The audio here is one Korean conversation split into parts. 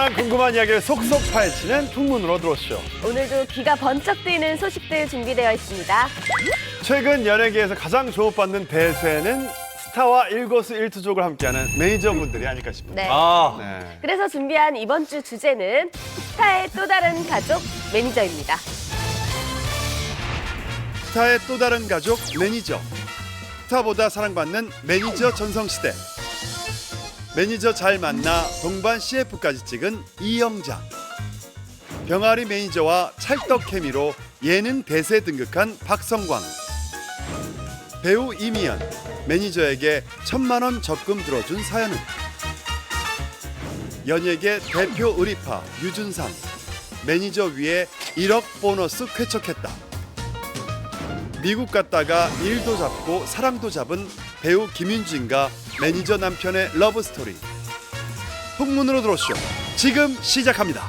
가장 궁금한 이야기를 속속 파헤치는 풍문으로 들어오시죠. 오늘도 귀가 번쩍 뜨이는 소식들 준비되어 있습니다. 최근 연예계에서 가장 주목받는 대세는 스타와 일거수일투족을 함께하는 매니저분들이 아닐까 싶습니다. 네. 네. 그래서 준비한 이번 주 주제는 스타의 또 다른 가족 매니저입니다. 스타의 또 다른 가족 매니저. 스타보다 사랑받는 매니저 전성시대. 매니저 잘 만나 동반 CF까지 찍은 이영자. 병아리 매니저와 찰떡 케미로 예능 대세 등극한 박성광. 배우 이미연. 매니저에게 1,000만 원 적금 들어준 사연은. 연예계 대표 의리파 유준상. 매니저 위에 1억 보너스 쾌척했다. 미국 갔다가 일도 잡고 사랑도 잡은 배우 김윤진과 매니저 남편의 러브스토리. 풍문으로 들어오시오. 지금 시작합니다.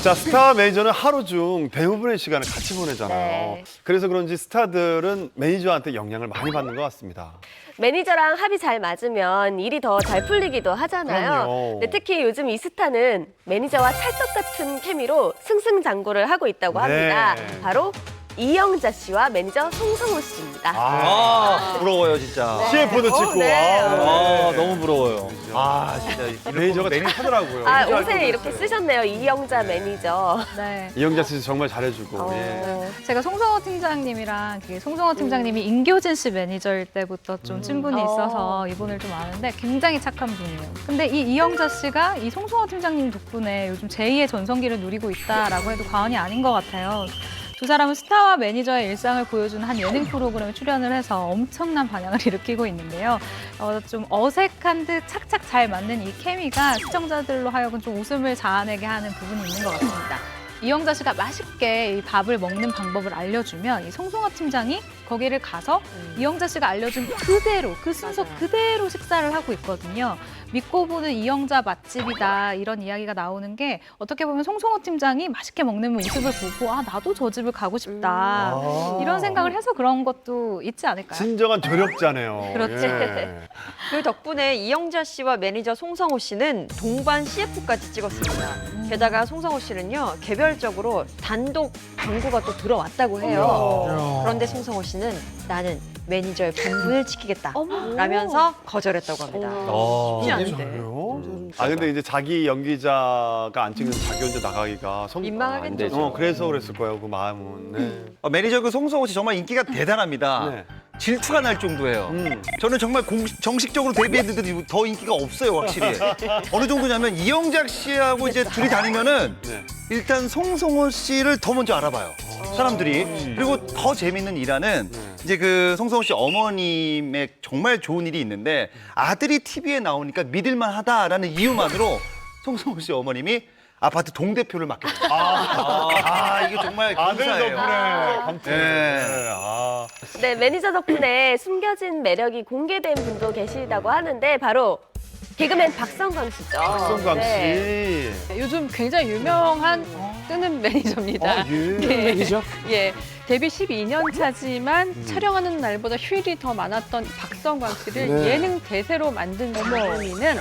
자, 스타와 매니저는 하루 중 대부분의 시간을 같이 보내잖아요. 네. 그래서 그런지 스타들은 매니저한테 영향을 많이 받는 것 같습니다. 매니저랑 합이 잘 맞으면 일이 더 잘 풀리기도 하잖아요. 그럼요. 네, 특히 요즘 이 스타는 매니저와 찰떡 같은 케미로 승승장구를 하고 있다고 합니다. 네. 바로 이영자 씨와 매니저 송성우 씨입니다. 부러워요 진짜. 네. CF도 찍고. 네. 너무 부러워요. 진짜 이런 매니저가 매니저 하더라고요. 아, 옷에 이렇게 쓰셨네요. 이영자 매니저. 네. 이영자 씨 정말 잘해주고. 어. 예. 제가 송성호 팀장님이랑 송성호 팀장님이 임교진 씨 매니저일 때부터 좀 친분이 있어서 이분을 좀 아는데 굉장히 착한 분이에요. 근데 이 이영자 씨가 이 송성호 팀장님 덕분에 요즘 제2의 전성기를 누리고 있다라고 해도 과언이 아닌 것 같아요. 두 사람은 스타와 매니저의 일상을 보여주는 한 예능 프로그램에 출연을 해서 엄청난 반향을 일으키고 있는데요. 좀 어색한 듯 착착 잘 맞는 이 케미가 시청자들로 하여금 좀 웃음을 자아내게 하는 부분이 있는 것 같습니다. 이영자 씨가 맛있게 이 밥을 먹는 방법을 알려주면 이 송송화 팀장이 거기를 가서 이영자 씨가 알려준 그대로 그 순서 그대로 식사를 하고 있거든요. 믿고 보는 이영자 맛집이다 이런 이야기가 나오는 게 어떻게 보면 송송호 팀장이 맛있게 먹는 모습을 보고 아 나도 저 집을 가고 싶다 이런 생각을 해서 그런 것도 있지 않을까요? 진정한 조력자네요. 그렇지. 예. 그 덕분에 이영자 씨와 매니저 송성호 씨는 동반 CF까지 찍었습니다. 게다가 송성호 씨는요 개별적으로 단독 광고가 또 들어왔다고 해요. 그런데 송성호 씨는 나는 매니저의 본분을 지키겠다 라면서 거절했다고 합니다. 쉽지 않은데. 그래요? 아 근데 이제 자기 연기자가 안 찍는 자기 혼자 나가기가 민망하겠죠. 안 되죠. 그래서 그랬을 거예요. 그 마음은. 네. 매니저 그 송성호 씨 정말 인기가 대단합니다. 네. 질투가 날 정도예요. 저는 정말 정식적으로 데뷔했는데도 더 인기가 없어요, 확실히. 어느 정도냐면 이영작 씨하고 이제 둘이 다니면은 네. 일단 송성호 씨를 더 먼저 알아봐요. 사람들이. 그리고 더 재밌는 일화는 이제 그 송성호 씨 어머님의 정말 좋은 일이 있는데 아들이 TV에 나오니까 믿을만하다라는 이유만으로 송성호 씨 어머님이 아파트 동대표를 맡겼어요. 이게 정말 아들 덕분에 감사해요. 감태. 네. 네, 매니저 덕분에 숨겨진 매력이 공개된 분도 계시다고 하는데 바로 개그맨 박성광 씨죠. 박성광 씨. 네. 요즘 굉장히 유명한 뜨는 매니저입니다. 매니저? 예, 데뷔 12년 차지만 촬영하는 날보다 휴일이 더 많았던 박성광 씨를 네. 예능 대세로 만든 주인공은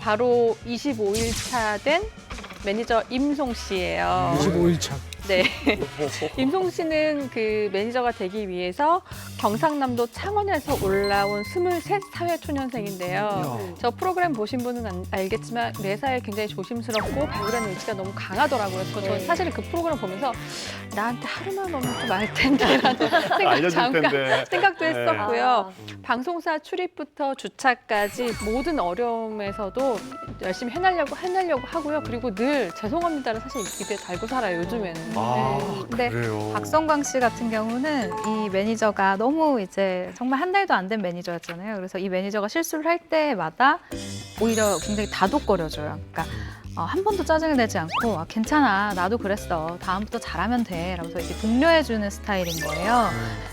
바로 25일 차 된 매니저 임송 씨예요. 25일 차. 네. 임송 씨는 그 매니저가 되기 위해서 경상남도 창원에서 올라온 23 사회초년생인데요. 저 프로그램 보신 분은 알겠지만 매사에 굉장히 조심스럽고 배우라는 의지가 너무 강하더라고요. 그래서 저는 사실 그 프로그램 보면서 나한테 하루만 오면 좀 알 텐데라는 생각 알려줄 잠깐 텐데. 생각도 네. 했었고요. 방송사 출입부터 주차까지 모든 어려움에서도 열심히 해내려고 하고요. 그리고 늘 죄송합니다를 사실 입에 달고 살아요, 요즘에는. 근데 그래요. 박성광 씨 같은 경우는 이 매니저가 너무 이제 정말 한 달도 안 된 매니저였잖아요. 그래서 이 매니저가 실수를 할 때마다 오히려 굉장히 다독거려줘요. 그러니까 한 번도 짜증을 내지 않고 괜찮아 나도 그랬어 다음부터 잘하면 돼 라면서 이렇게 독려해주는 스타일인 거예요.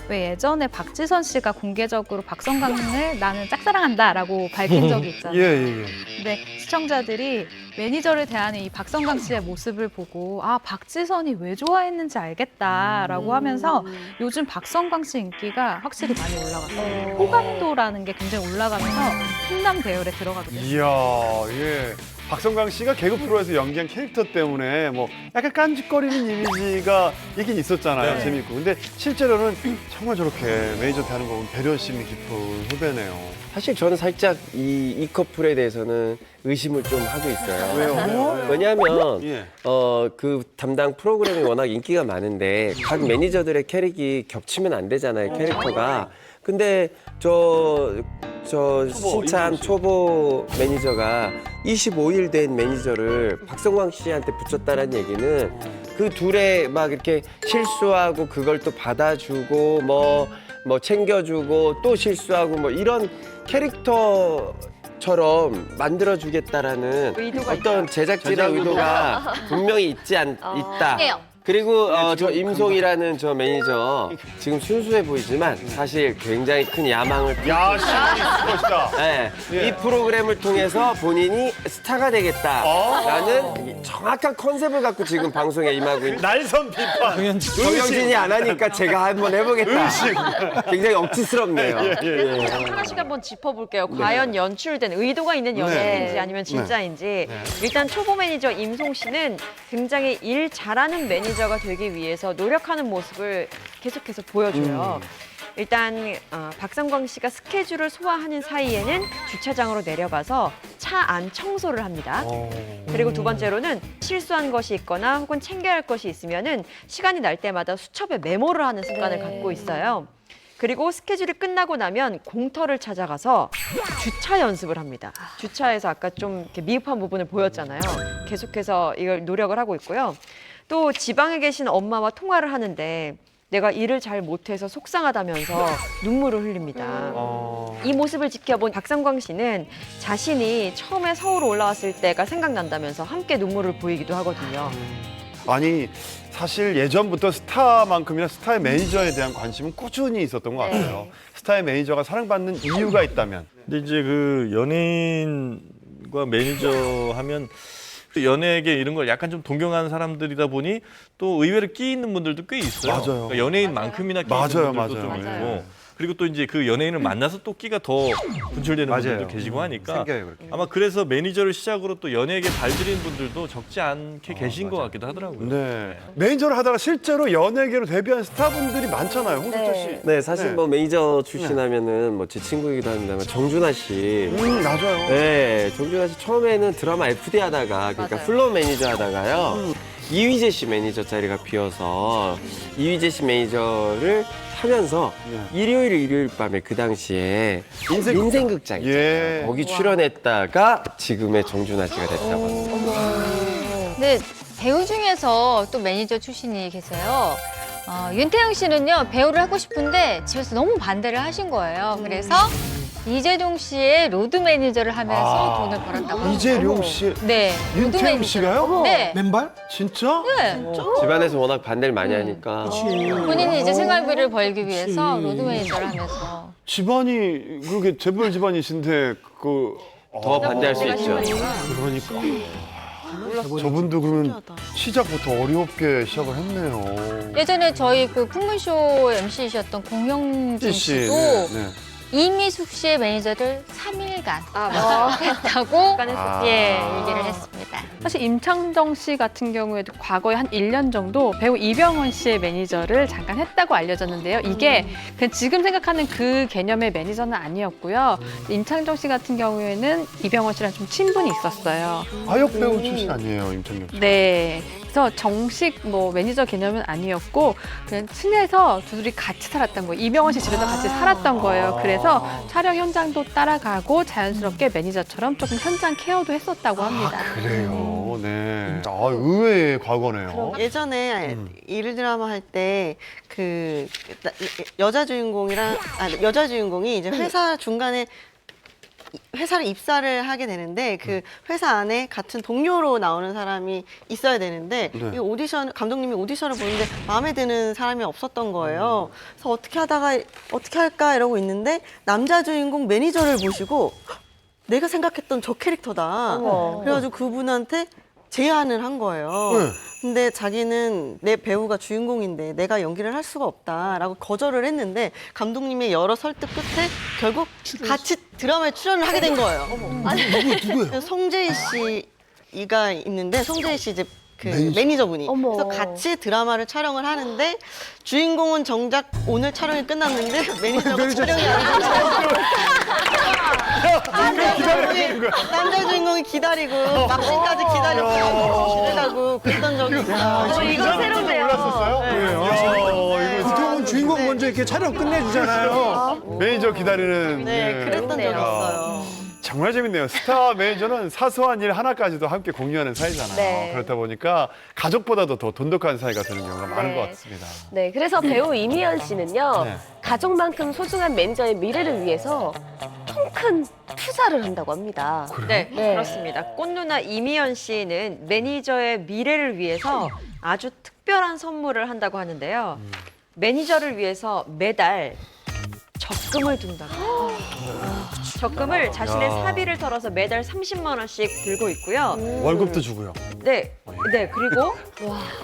왜 예전에 박지선 씨가 공개적으로 박성광을 나는 짝사랑한다 라고 밝힌 적이 있잖아요. 예. 근데 시청자들이 매니저를 대하는 이 박성광 씨의 모습을 보고 박지선이 왜 좋아했는지 알겠다라고 하면서 요즘 박성광 씨 인기가 확실히 많이 올라갔어요. 호감도라는 게 굉장히 올라가면서 훈남 대열에 들어가게 됐어요. 이야, 예. 박성광 씨가 개그 프로에서 연기한 캐릭터 때문에 뭐 약간 깐죽거리는 이미지가 있긴 있었잖아요. 재밌고. 근데 실제로는 정말 저렇게 매니저한테 하는 거 보면 배려심이 깊은 후배네요. 사실 저는 살짝 이 커플에 대해서는 의심을 좀 하고 있어요. 왜요? 왜냐하면 예. 그 담당 프로그램이 워낙 인기가 많은데 각 매니저들의 캐릭이 겹치면 안 되잖아요, 캐릭터가. 근데 저 신참 초보 매니저가 25일 된 매니저를 박성광 씨한테 붙였다는 얘기는 그 둘의 막 이렇게 실수하고 그걸 또 받아주고 뭐 챙겨주고 또 실수하고 뭐 이런 캐릭터처럼 만들어주겠다라는 의도가 어떤 제작진의 의도가 분명히 있다. 그리고 저 임송이라는 저 매니저 지금 순수해 보이지만 사실 굉장히 큰 야망을 야, 신이 있을 것이다. 네, 이 프로그램을 통해서 본인이 스타가 되겠다라는 정확한 컨셉을 갖고 지금 방송에 임하고 있는 날선 비판. 정영진이 안 하니까 제가 한번 해보겠다. 굉장히 억지스럽네요. 하나씩 한번 짚어볼게요. 과연 연출된 의도가 있는 연기인지 아니면 진짜인지. 일단 초보 매니저 임송 씨는 굉장히 일 잘하는 매니저가 되기 위해서 노력하는 모습을 계속해서 보여줘요. 일단 박성광 씨가 스케줄을 소화하는 사이에는 주차장으로 내려가서 차 안 청소를 합니다. 그리고 두 번째로는 실수한 것이 있거나 혹은 챙겨야 할 것이 있으면은 시간이 날 때마다 수첩에 메모를 하는 습관을 갖고 있어요. 그리고 스케줄이 끝나고 나면 공터를 찾아가서 주차 연습을 합니다. 주차에서 아까 좀 이렇게 미흡한 부분을 보였잖아요. 계속해서 이걸 노력을 하고 있고요. 또 지방에 계신 엄마와 통화를 하는데 내가 일을 잘 못해서 속상하다면서 눈물을 흘립니다. 이 모습을 지켜본 박성광 씨는 자신이 처음에 서울 올라왔을 때가 생각난다면서 함께 눈물을 보이기도 하거든요. 아니 사실 예전부터 스타만큼이나 스타의 매니저에 대한 관심은 꾸준히 있었던 것 같아요. 스타의 매니저가 사랑받는 이유가 있다면. 근데 이제 그 연예인과 매니저 하면 연예계 이런 걸 약간 좀 동경하는 사람들이다 보니 또 의외로 끼 있는 분들도 꽤 있어요. 맞아요. 그러니까 연예인만큼이나 끼 맞아요, 있는 분들도 맞아요. 좀 맞아요. 있고. 그리고 또 이제 그 연예인을 만나서 또 끼가 더 분출되는 맞아요. 분들도 계시고 하니까 생겨요, 그렇게. 아마 그래서 매니저를 시작으로 또 연예계 발들인 분들도 적지 않게 계신 것 같기도 하더라고요. 네. 매니저를 하다가 실제로 연예계로 데뷔한 스타분들이 많잖아요. 홍석천 씨. 네, 사실 네. 뭐 매니저 출신하면은 뭐 제 친구이기도 합니다만 정준하 씨. 맞아요. 네, 정준하 씨 처음에는 드라마 FD 하다가 그러니까 맞아요. 플로어 매니저 하다가요. 이휘재 씨 매니저 자리가 비어서 이휘재 씨 매니저를 하면서 일요일 밤에 그 당시에 인생극장 있잖아요. 예. 거기 출연했다가 지금의 정준하 씨가 됐다고 합니다. 근데 배우 중에서 또 매니저 출신이 계세요. 윤태영 씨는요, 배우를 하고 싶은데 집에서 너무 반대를 하신 거예요. 그래서 이재룡 씨의 로드 매니저를 하면서 돈을 벌었다고 합니다. 이재룡 씨. 네. 로드 윤태영 매니저. 씨가요? 네. 맨발? 진짜? 네. 집안에서 워낙 반대를 많이 하니까 본인이 이제 생활비를 벌기 위해서 로드 매니저를 하면서. 집안이 그렇게 재벌 집안이신데 더 반대할 수 있죠. 그러니까. 저분도 그러면 시작부터 어렵게 시작을 했네요. 예전에 저희 그 풍문쇼 MC이셨던 공영진 씨도 네. 이미숙 씨의 매니저를 3일간 아, 했다고 했었죠. 얘기를 했습니다. 사실 임창정 씨 같은 경우에도 과거에 한 1년 정도 배우 이병헌 씨의 매니저를 잠깐 했다고 알려졌는데요. 이게 그냥 지금 생각하는 그 개념의 매니저는 아니었고요. 임창정 씨 같은 경우에는 이병헌 씨랑 좀 친분이 있었어요. 아역 배우 출신 아니에요, 임창정 씨? 네. 그래서 정식 뭐 매니저 개념은 아니었고 그냥 친해서 둘이 같이 살았던 거예요. 이병헌 씨 집에서 같이 살았던 거예요. 그래서 촬영 현장도 따라가고 자연스럽게 매니저처럼 조금 현장 케어도 했었다고 합니다. 그래요, 네. 의외의 과거네요. 예전에 일일 드라마 할 때 그 여자 주인공이랑 여자 주인공이 이제 회사 중간에 회사를 입사를 하게 되는데 그 회사 안에 같은 동료로 나오는 사람이 있어야 되는데 이 오디션 감독님이 오디션을 보는데 마음에 드는 사람이 없었던 거예요. 그래서 어떻게 하다가 어떻게 할까 이러고 있는데 남자 주인공 매니저를 보시고 내가 생각했던 저 캐릭터다. 그래가지고 그분한테 제안을 한 거예요. 근데 자기는 내 배우가 주인공인데 내가 연기를 할 수가 없다라고 거절을 했는데 감독님의 여러 설득 끝에 결국 같이 드라마에 출연을 하게 된 거예요. 누구예요? 송재희 씨 씨가 있는데 송재희 씨 이제 그 매니저분이. 어머. 그래서 같이 드라마를 촬영을 하는데 주인공은 정작 오늘 촬영이 끝났는데 매니저가 촬영이 안 돼서 남자 주인공이 기다리고 막신까지 기다렸고 지내라고 그랬던 적이 있어요. 이거 새로운데요. 보통은 주인공 먼저 이렇게 촬영 끝내주잖아요. 매니저 기다리는. 네, 그랬던 적이 있어요. 정말 재밌네요. 스타 매니저는 사소한 일 하나까지도 함께 공유하는 사이잖아요. 네. 그렇다 보니까 가족보다도 더 돈독한 사이가 되는 경우가 많은 네. 것 같습니다. 네, 그래서 배우 이미연 씨는요. 네. 가족만큼 소중한 매니저의 미래를 위해서 통 큰 투자를 한다고 합니다. 네, 네. 그렇습니다. 꽃누나 이미연 씨는 매니저의 미래를 위해서 아주 특별한 선물을 한다고 하는데요. 매니저를 위해서 매달 적금을 둔다고. 적금을 자신의 사비를 털어서 매달 30만 원씩 들고 있고요. 월급도 주고요. 네, 그리고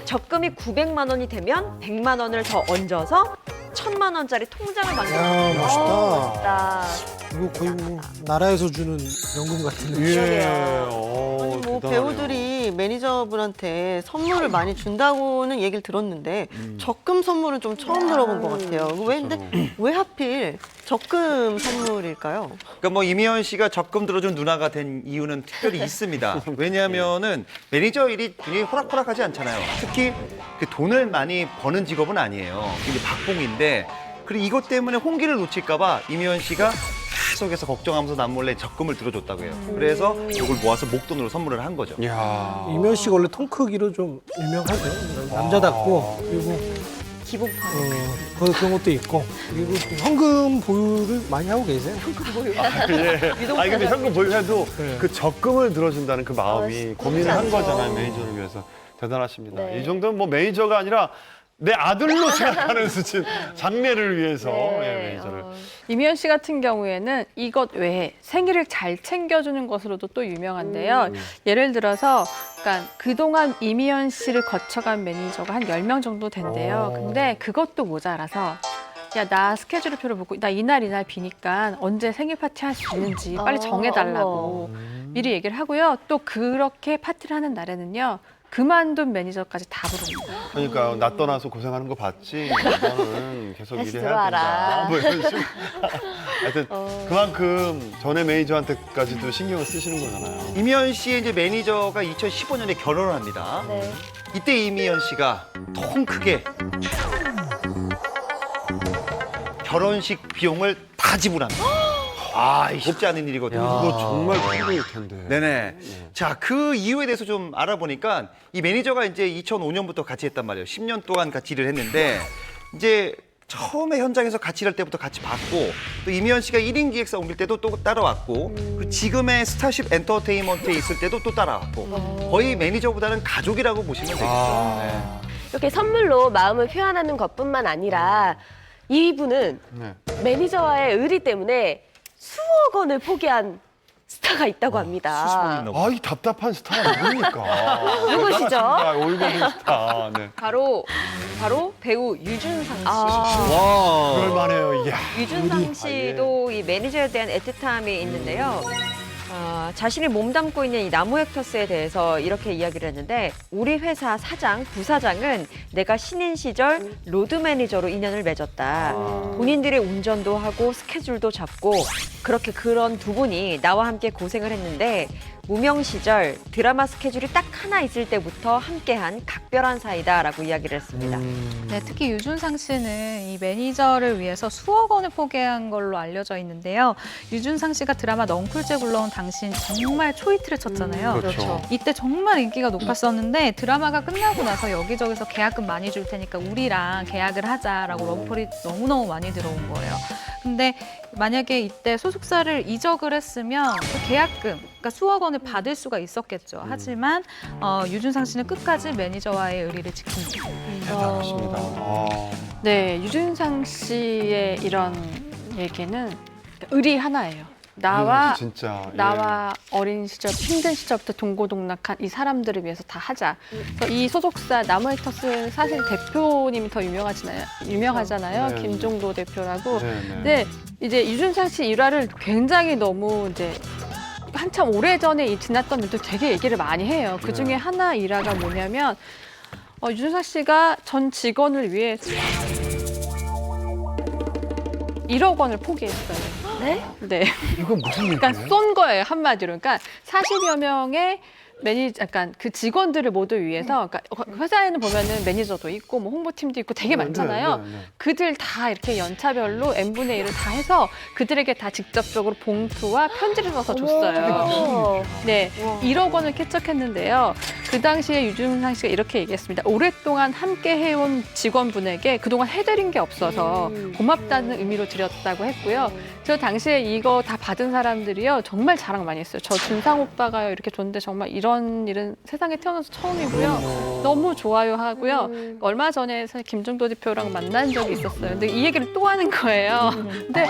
적금이 900만 원이 되면 100만 원을 더 얹어서 1000만 원짜리 통장을 만들어요. 야, 멋있다. 멋있다. 이거 거의 뭐 나라에서 주는 연금 같은 느낌. 아니, 뭐 배우들이 매니저분한테 선물을 많이 준다고는 얘기를 들었는데 적금 선물은 좀 처음 들어본 것 같아요. 근데 왜 하필 적금 선물일까요? 그러니까 뭐 이미연 씨가 적금 들어준 누나가 된 이유는 특별히 있습니다. 왜냐하면은 매니저 일이 굉장히 호락호락하지 않잖아요. 특히 그 돈을 많이 버는 직업은 아니에요. 이게 박봉인데 그리고 이것 때문에 홍기를 놓칠까봐 이미연 씨가 계속해서 걱정하면서 남몰래 적금을 들어줬다고 해요. 그래서 이걸 모아서 목돈으로 선물을 한 거죠. 이면 씨가 원래 통 크기로 좀 유명하죠. 남자답고 그리고 기본 그런 것도 있고 그리고 현금 보유를 많이 하고 계세요. 아니 근데 현금 보유해도 네. 그 적금을 들어준다는 그 마음이 쉽지 고민을 한 않죠. 거잖아요. 매니저를 위해서. 대단하십니다. 네. 이 정도는 뭐 매니저가 아니라 내 아들로 생각하는 수준 장래를 위해서 네. 매니저를. 이미연 씨 같은 경우에는 이것 외에 생일을 잘 챙겨주는 것으로도 또 유명한데요. 예를 들어서 그러니까 그동안 이미연 씨를 거쳐간 매니저가 한 10명 정도 된대요. 근데 그것도 모자라서 야, 나 스케줄표를 보고 나 이날 비니까 언제 생일 파티 할 수 있는지 빨리 정해달라고 미리 얘기를 하고요. 또 그렇게 파티를 하는 날에는요. 그만둔 매니저까지 다 부릅니다. 그러니까 나 떠나서 고생하는 거 봤지. 너는 계속 다시 일해야 들어와라. 된다. 뭐 이런 식으로. 하여튼 그만큼 전에 매니저한테까지도 신경을 쓰시는 거잖아요. 이미연 씨의 이제 매니저가 2015년에 결혼을 합니다. 네. 이때 이미연 씨가 통 크게 결혼식 비용을 다 지불합니다. 아, 쉽지 않은 일이거든요. 그거 정말 큰 일일 텐데. 네네. 자, 그 이유에 대해서 좀 알아보니까 이 매니저가 이제 2005년부터 같이 했단 말이에요. 10년 동안 같이 일을 했는데 이제 처음에 현장에서 같이 일할 때부터 같이 봤고 또 이미연 씨가 1인 기획사 옮길 때도 또 따라왔고 그리고 지금의 스타쉽 엔터테인먼트에 있을 때도 또 따라왔고 거의 매니저보다는 가족이라고 보시면 되겠죠. 네. 이렇게 선물로 마음을 표현하는 것뿐만 아니라 이분은 네. 매니저와의 의리 때문에 수억 원을 포기한 스타가 있다고 합니다. 아, 이 답답한 스타가 누굽니까? 누구시죠? 올고든 스타. 네. 바로 배우 유준상 씨. 그럴만해요. 이야. 유준상 씨도 이 매니저에 대한 애틋함이 있는데요. 자신이 몸담고 있는 이 나무 헥터스에 대해서 이렇게 이야기를 했는데 우리 회사 사장, 부사장은 내가 신인 시절 로드 매니저로 인연을 맺었다. 본인들의 운전도 하고 스케줄도 잡고 그렇게 그런 두 분이 나와 함께 고생을 했는데 무명 시절 드라마 스케줄이 딱 하나 있을 때부터 함께한 각별한 사이다라고 이야기를 했습니다. 네, 특히 유준상 씨는 이 매니저를 위해서 수억 원을 포기한 걸로 알려져 있는데요. 유준상 씨가 드라마 넝쿨째 굴러온 당신 정말 초이트를 쳤잖아요. 그렇죠. 이때 정말 인기가 높았었는데 드라마가 끝나고 나서 여기저기서 계약금 많이 줄 테니까 우리랑 계약을 하자라고 러브콜이 너무너무 많이 들어온 거예요. 근데 만약에 이때 소속사를 이적을 했으면 그 계약금, 그러니까 수억 원을 받을 수가 있었겠죠. 하지만 유준상 씨는 끝까지 매니저와의 의리를 지킵니다. 대단하십니다. 네, 유준상 씨의 이런 얘기는 의리 하나예요. 나와 진짜. 나와 어린 시절, 힘든 시절부터 동고동락한 이 사람들을 위해서 다 하자. 그래서 이 소속사 나무헥터스 사실 대표님이 더 유명하잖아요. 네. 김종도 대표라고. 네. 근데 이제 유준상 씨 일화를 굉장히 너무 이제 한참 오래전에 이 지났던 일도 되게 얘기를 많이 해요. 그 중에 하나 일화가 뭐냐면 유준상 씨가 전 직원을 위해 1억 원을 포기했어요. 네? 네. 이거 무슨 얘기예요? 그러니까 쏜 거예요, 한마디로. 그러니까 40여 명의 약간 그 직원들을 모두 위해서, 그러니까 회사에는 보면은 매니저도 있고, 뭐 홍보팀도 있고 되게 많잖아요. 그들 다 이렇게 연차별로 n분의 1을 다 해서 그들에게 다 직접적으로 봉투와 편지를 써서 줬어요. 네, 1억 원을 캐척했는데요. 그 당시에 유준상 씨가 이렇게 얘기했습니다. 오랫동안 함께 해온 직원분에게 그동안 해드린 게 없어서 고맙다는 의미로 드렸다고 했고요. 저 당시에 이거 다 받은 사람들이요, 정말 자랑 많이 했어요. 저 준상 오빠가요, 이렇게 줬는데 정말 이런 일은 세상에 태어나서 처음이고요. 너무 좋아요 하고요. 얼마 전에 사실 김종도 대표랑 만난 적이 있었어요. 근데 이 얘기를 또 하는 거예요. 근데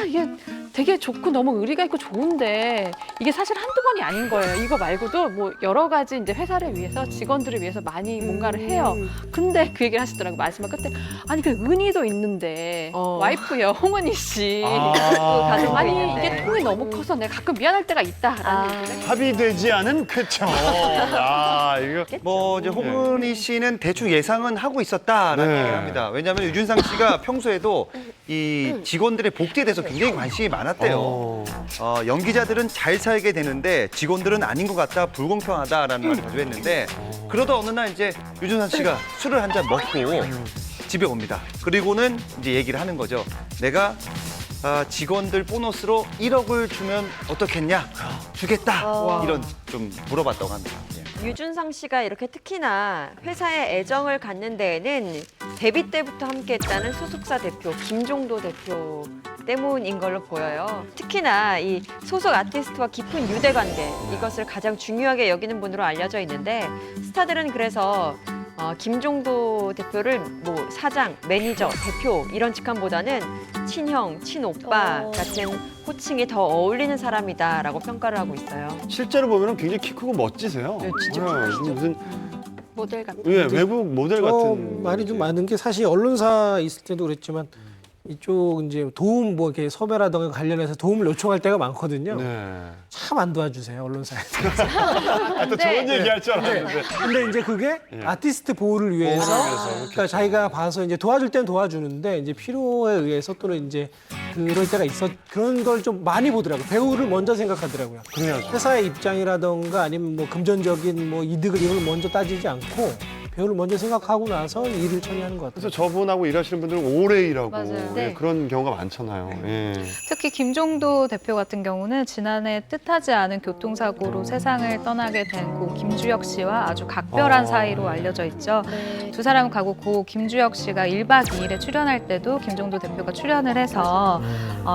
이게 되게 좋고 너무 의리가 있고 좋은데 이게 사실 한두 번이 아닌 거예요. 이거 말고도 뭐 여러 가지 이제 회사를 위해서 직원들을 위해서 많이 뭔가를 해요. 근데 그 얘기를 하시더라고요. 마지막 끝에 아니 그 은희도 있는데 와이프요 홍은희 씨 아니 이게 통이 너무 커서 내가 가끔 미안할 때가 있다라는 얘기를 합의되지 않은 쾌청. 이거 뭐 이제 홍은희 씨는 대충 예상은 하고 있었다라는 네. 얘기를 합니다. 왜냐하면 유준상 씨가 평소에도 이 직원들의 복지에 대해서 굉장히 관심이 많았대요. 연기자들은 잘 살게 되는데 직원들은 아닌 것 같다, 불공평하다라는 말을 자주 했는데 그러다 어느 날 이제 유준상 씨가 술을 한 잔 먹고 집에 옵니다. 그리고는 이제 얘기를 하는 거죠. 내가 직원들 보너스로 1억을 주면 어떻겠냐? 주겠다. 이런 좀 물어봤다고 합니다. 예. 유준상 씨가 이렇게 특히나 회사에 애정을 갖는 데에는 데뷔 때부터 함께했다는 소속사 대표 김종도 대표 때문인 걸로 보여요. 특히나 이 소속 아티스트와 깊은 유대 관계, 이것을 가장 중요하게 여기는 분으로 알려져 있는데 스타들은 그래서 김종도 대표를 뭐 사장, 매니저, 대표 이런 직함보다는 친형, 친오빠 같은 호칭이 더 어울리는 사람이다라고 평가를 하고 있어요. 실제로 보면 굉장히 키 크고 멋지세요. 네, 진짜 무슨 모델 같은. 외국 모델 같은. 말이 좀 많은 게 사실 언론사 있을 때도 그랬지만 이쪽 이제 도움 뭐 이렇게 섭외라든가 관련해서 도움을 요청할 때가 많거든요. 참 안 도와주세요 언론사에서. 또 좋은 얘기할 줄 알았는데. 근데 이제 그게 아티스트 보호를 위해서, 그러니까 자기가 봐서 이제 도와줄 때는 도와주는데 이제 필요에 의해서 또는 이제 그럴 때가 있어 그런 걸 좀 많이 보더라고요. 배우를 먼저 생각하더라고요. 그래야죠. 회사의 입장이라든가 아니면 뭐 금전적인 뭐 이득을 이걸 먼저 따지지 않고 배우를 먼저 생각하고 나서 일을 처리하는 것 같아요. 그래서 저분하고 일하시는 분들은 오래 일하고 맞아요. 예, 네. 그런 경우가 많잖아요. 예. 특히 김종도 대표 같은 경우는 지난해 뜻하지 않은 교통사고로 세상을 떠나게 된 고 김주혁 씨와 아주 각별한 사이로 알려져 있죠. 두 사람 가고 고 김주혁 씨가 1박 2일에 출연할 때도 김종도 대표가 출연을 해서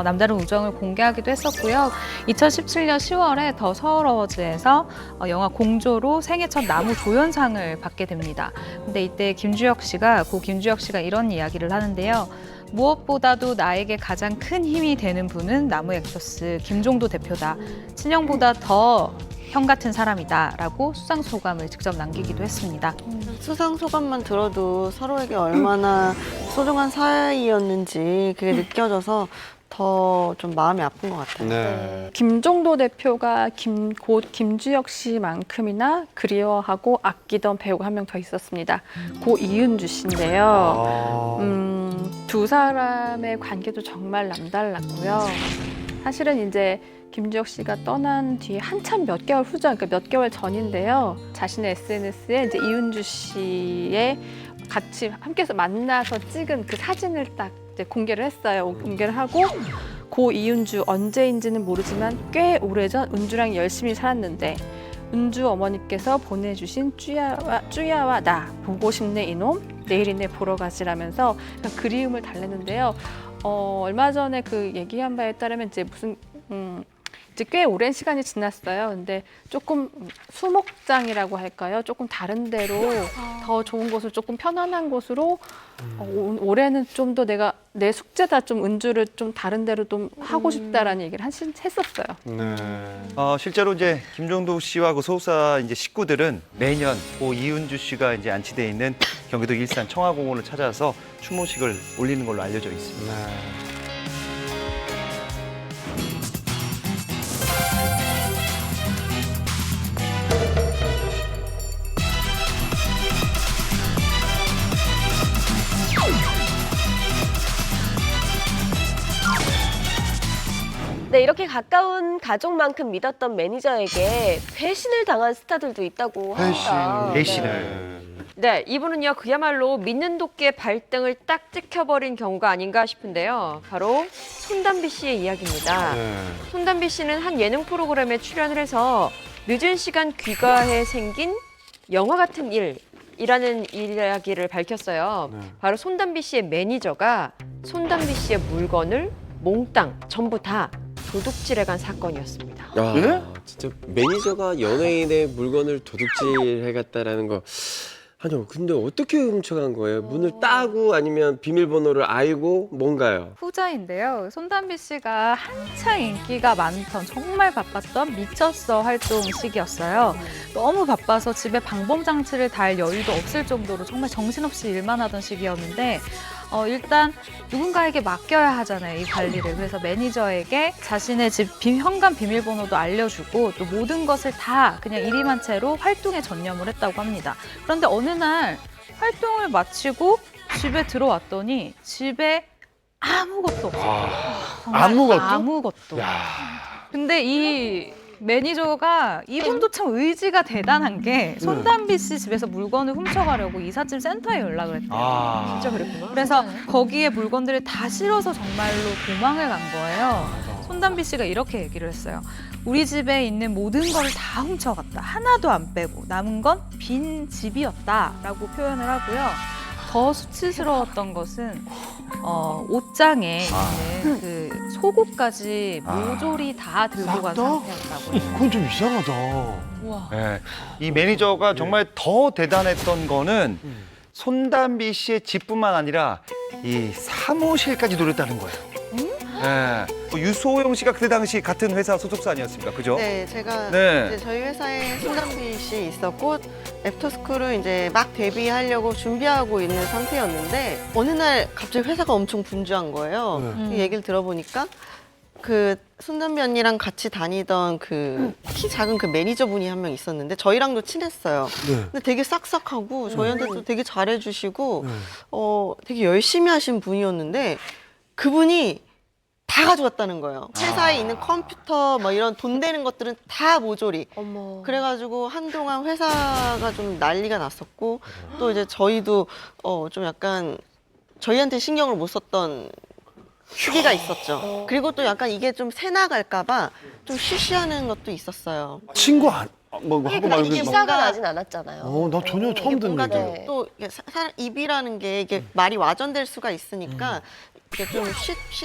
남다른 우정을 공개하기도 했었고요. 2017년 10월에 더 서울어워즈에서 영화 공조로 생애 첫 나무 조연상을 받게 됩니다. 근데 이때 고 김주혁 씨가 이런 이야기를 하는데요. 무엇보다도 나에게 가장 큰 힘이 되는 분은 나무 액터스 김종도 대표다. 친형보다 더 형 같은 사람이다라고 수상 소감을 직접 남기기도 했습니다. 수상 소감만 들어도 서로에게 얼마나 소중한 사이였는지 그게 느껴져서 더 좀 마음이 아픈 것 같아요. 네. 김종도 대표가 곧 김주혁 씨만큼이나 그리워하고 아끼던 배우가 한 명 더 있었습니다. 고 이은주 씨인데요. 두 사람의 관계도 정말 남달랐고요. 사실은 이제 김주혁 씨가 떠난 뒤에 한참 몇 개월 후전, 그러니까 몇 개월 전인데요. 자신의 SNS에 이제 이은주 씨의 같이 함께해서 만나서 찍은 그 사진을 딱 이제 공개를 했어요. 공개를 하고 고 이은주 언제인지는 모르지만 꽤 오래전 은주랑 열심히 살았는데 은주 어머니께서 보내주신 쭈야와 나 보고 싶네 이놈 내일이네 보러 가지라면서 그리움을 달랬는데요. 얼마 전에 그 얘기한 바에 따르면 이제 무슨 이제 꽤 오랜 시간이 지났어요. 근데 조금 수목장이라고 할까요? 조금 다른 데로 더 좋은 곳을 조금 편안한 곳으로 올해는 좀 더 내가 내 숙제다 좀 은주를 좀 다른 데로 좀 하고 싶다라는 얘기를 했었어요. 네. 실제로 이제 김종도 씨와 그 소속사 이제 식구들은 매년 고 이은주 씨가 이제 안치돼 있는 경기도 일산 청화공원을 찾아서 추모식을 올리는 걸로 알려져 있습니다. 네. 네, 이렇게 가까운 가족만큼 믿었던 매니저에게 배신을 당한 스타들도 있다고 합니다. 배신을. 네, 이분은요 그야말로 믿는 도끼의 발등을 딱 찍혀버린 경우가 아닌가 싶은데요. 바로 손담비 씨의 이야기입니다. 손담비 씨는 한 예능 프로그램에 출연을 해서 늦은 시간 귀가해 생긴 영화 같은 일이라는 이야기를 밝혔어요. 바로 손담비 씨의 매니저가 손담비 씨의 물건을 몽땅 전부 다 도둑질해간 사건이었습니다. 진짜 매니저가 연예인의 물건을 도둑질해갔다라는 거. 아니요, 근데 어떻게 훔쳐간 거예요? 문을 따고 아니면 비밀번호를 알고 뭔가요? 후자인데요. 손담비 씨가 한창 인기가 많던 정말 바빴던 미쳤어 활동 시기였어요. 너무 바빠서 집에 방범 장치를 달 여유도 없을 정도로 정말 정신없이 일만 하던 시기였는데 일단 누군가에게 맡겨야 하잖아요, 이 관리를. 그래서 매니저에게 자신의 집 현관 비밀번호도 알려주고 또 모든 것을 다 그냥 일임한 채로 활동에 전념을 했다고 합니다. 그런데 어느 날 활동을 마치고 집에 들어왔더니 집에 아무것도 없어요. 정말 아무것도? 아무것도. 근데 이 매니저가 이분도 참 의지가 대단한 게 손담비 씨 집에서 물건을 훔쳐가려고 이삿짐 센터에 연락을 했대요. 진짜 그랬구나. 그래서 거기에 물건들을 다 실어서 정말로 도망을 간 거예요. 손담비 씨가 이렇게 얘기를 했어요. 우리 집에 있는 모든 걸 다 훔쳐갔다. 하나도 안 빼고 남은 건 빈 집이었다라고 표현을 하고요. 더 수치스러웠던 것은 옷장에 있는 그 속옷까지 모조리 다 들고 간 상태였다고 해요. 그건 좀 이상하다. 네. 이 매니저가 정말 더 대단했던 거는 손담비 씨의 집뿐만 아니라 이 사무실까지 노렸다는 거예요. 네. 유소영 씨가 그때 당시 같은 회사 소속사 아니었습니까? 그죠? 네, 제가 네. 이제 저희 회사에 손담비 씨 있었고 애프터스쿨을 이제 막 데뷔하려고 준비하고 있는 상태였는데 어느 날 갑자기 회사가 엄청 분주한 거예요. 이 얘기를 들어보니까 그 손담비 언니랑 같이 다니던 그 키 작은 그 매니저분이 한 명 있었는데 저희랑도 친했어요. 근데 되게 싹싹하고 저희한테도 되게 잘해주시고 되게 열심히 하신 분이었는데 그분이 다 가져갔다는 거예요. 회사에 있는 컴퓨터 뭐 이런 돈 되는 것들은 다 모조리. 어머. 그래가지고 한동안 회사가 좀 난리가 났었고 또 이제 저희도 좀 약간 저희한테 신경을 못 썼던 시기가 있었죠. 그리고 또 약간 이게 좀 새 나갈까봐 좀 쉬쉬하는 것도 있었어요. 친구 뭐 하고 그러니까 말고 이게 막. 시작은 나진 않았잖아요. 나 전혀 처음 듣는 뭔가 얘기예요. 네. 또 이게 입이라는 게 이게 말이 와전될 수가 있으니까 이게 좀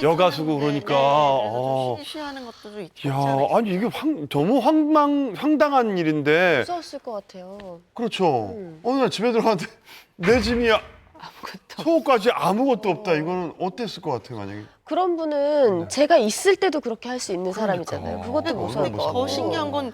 여가수고 그러니까. 좀 쉬쉬하는 것도 좀 있지 야, 않을까. 아니 이게 너무 황당한 일인데. 무서웠을 것 같아요. 그렇죠. 어느 날 집에 들어갔는데 내 짐이 속옷까지 아무것도 없다. 이거는 어땠을 것 같아요, 만약에? 그런 분은 제가 있을 때도 그렇게 할 수 있는 사람이잖아요. 그것도 무서울 것 더 같고. 신기한 건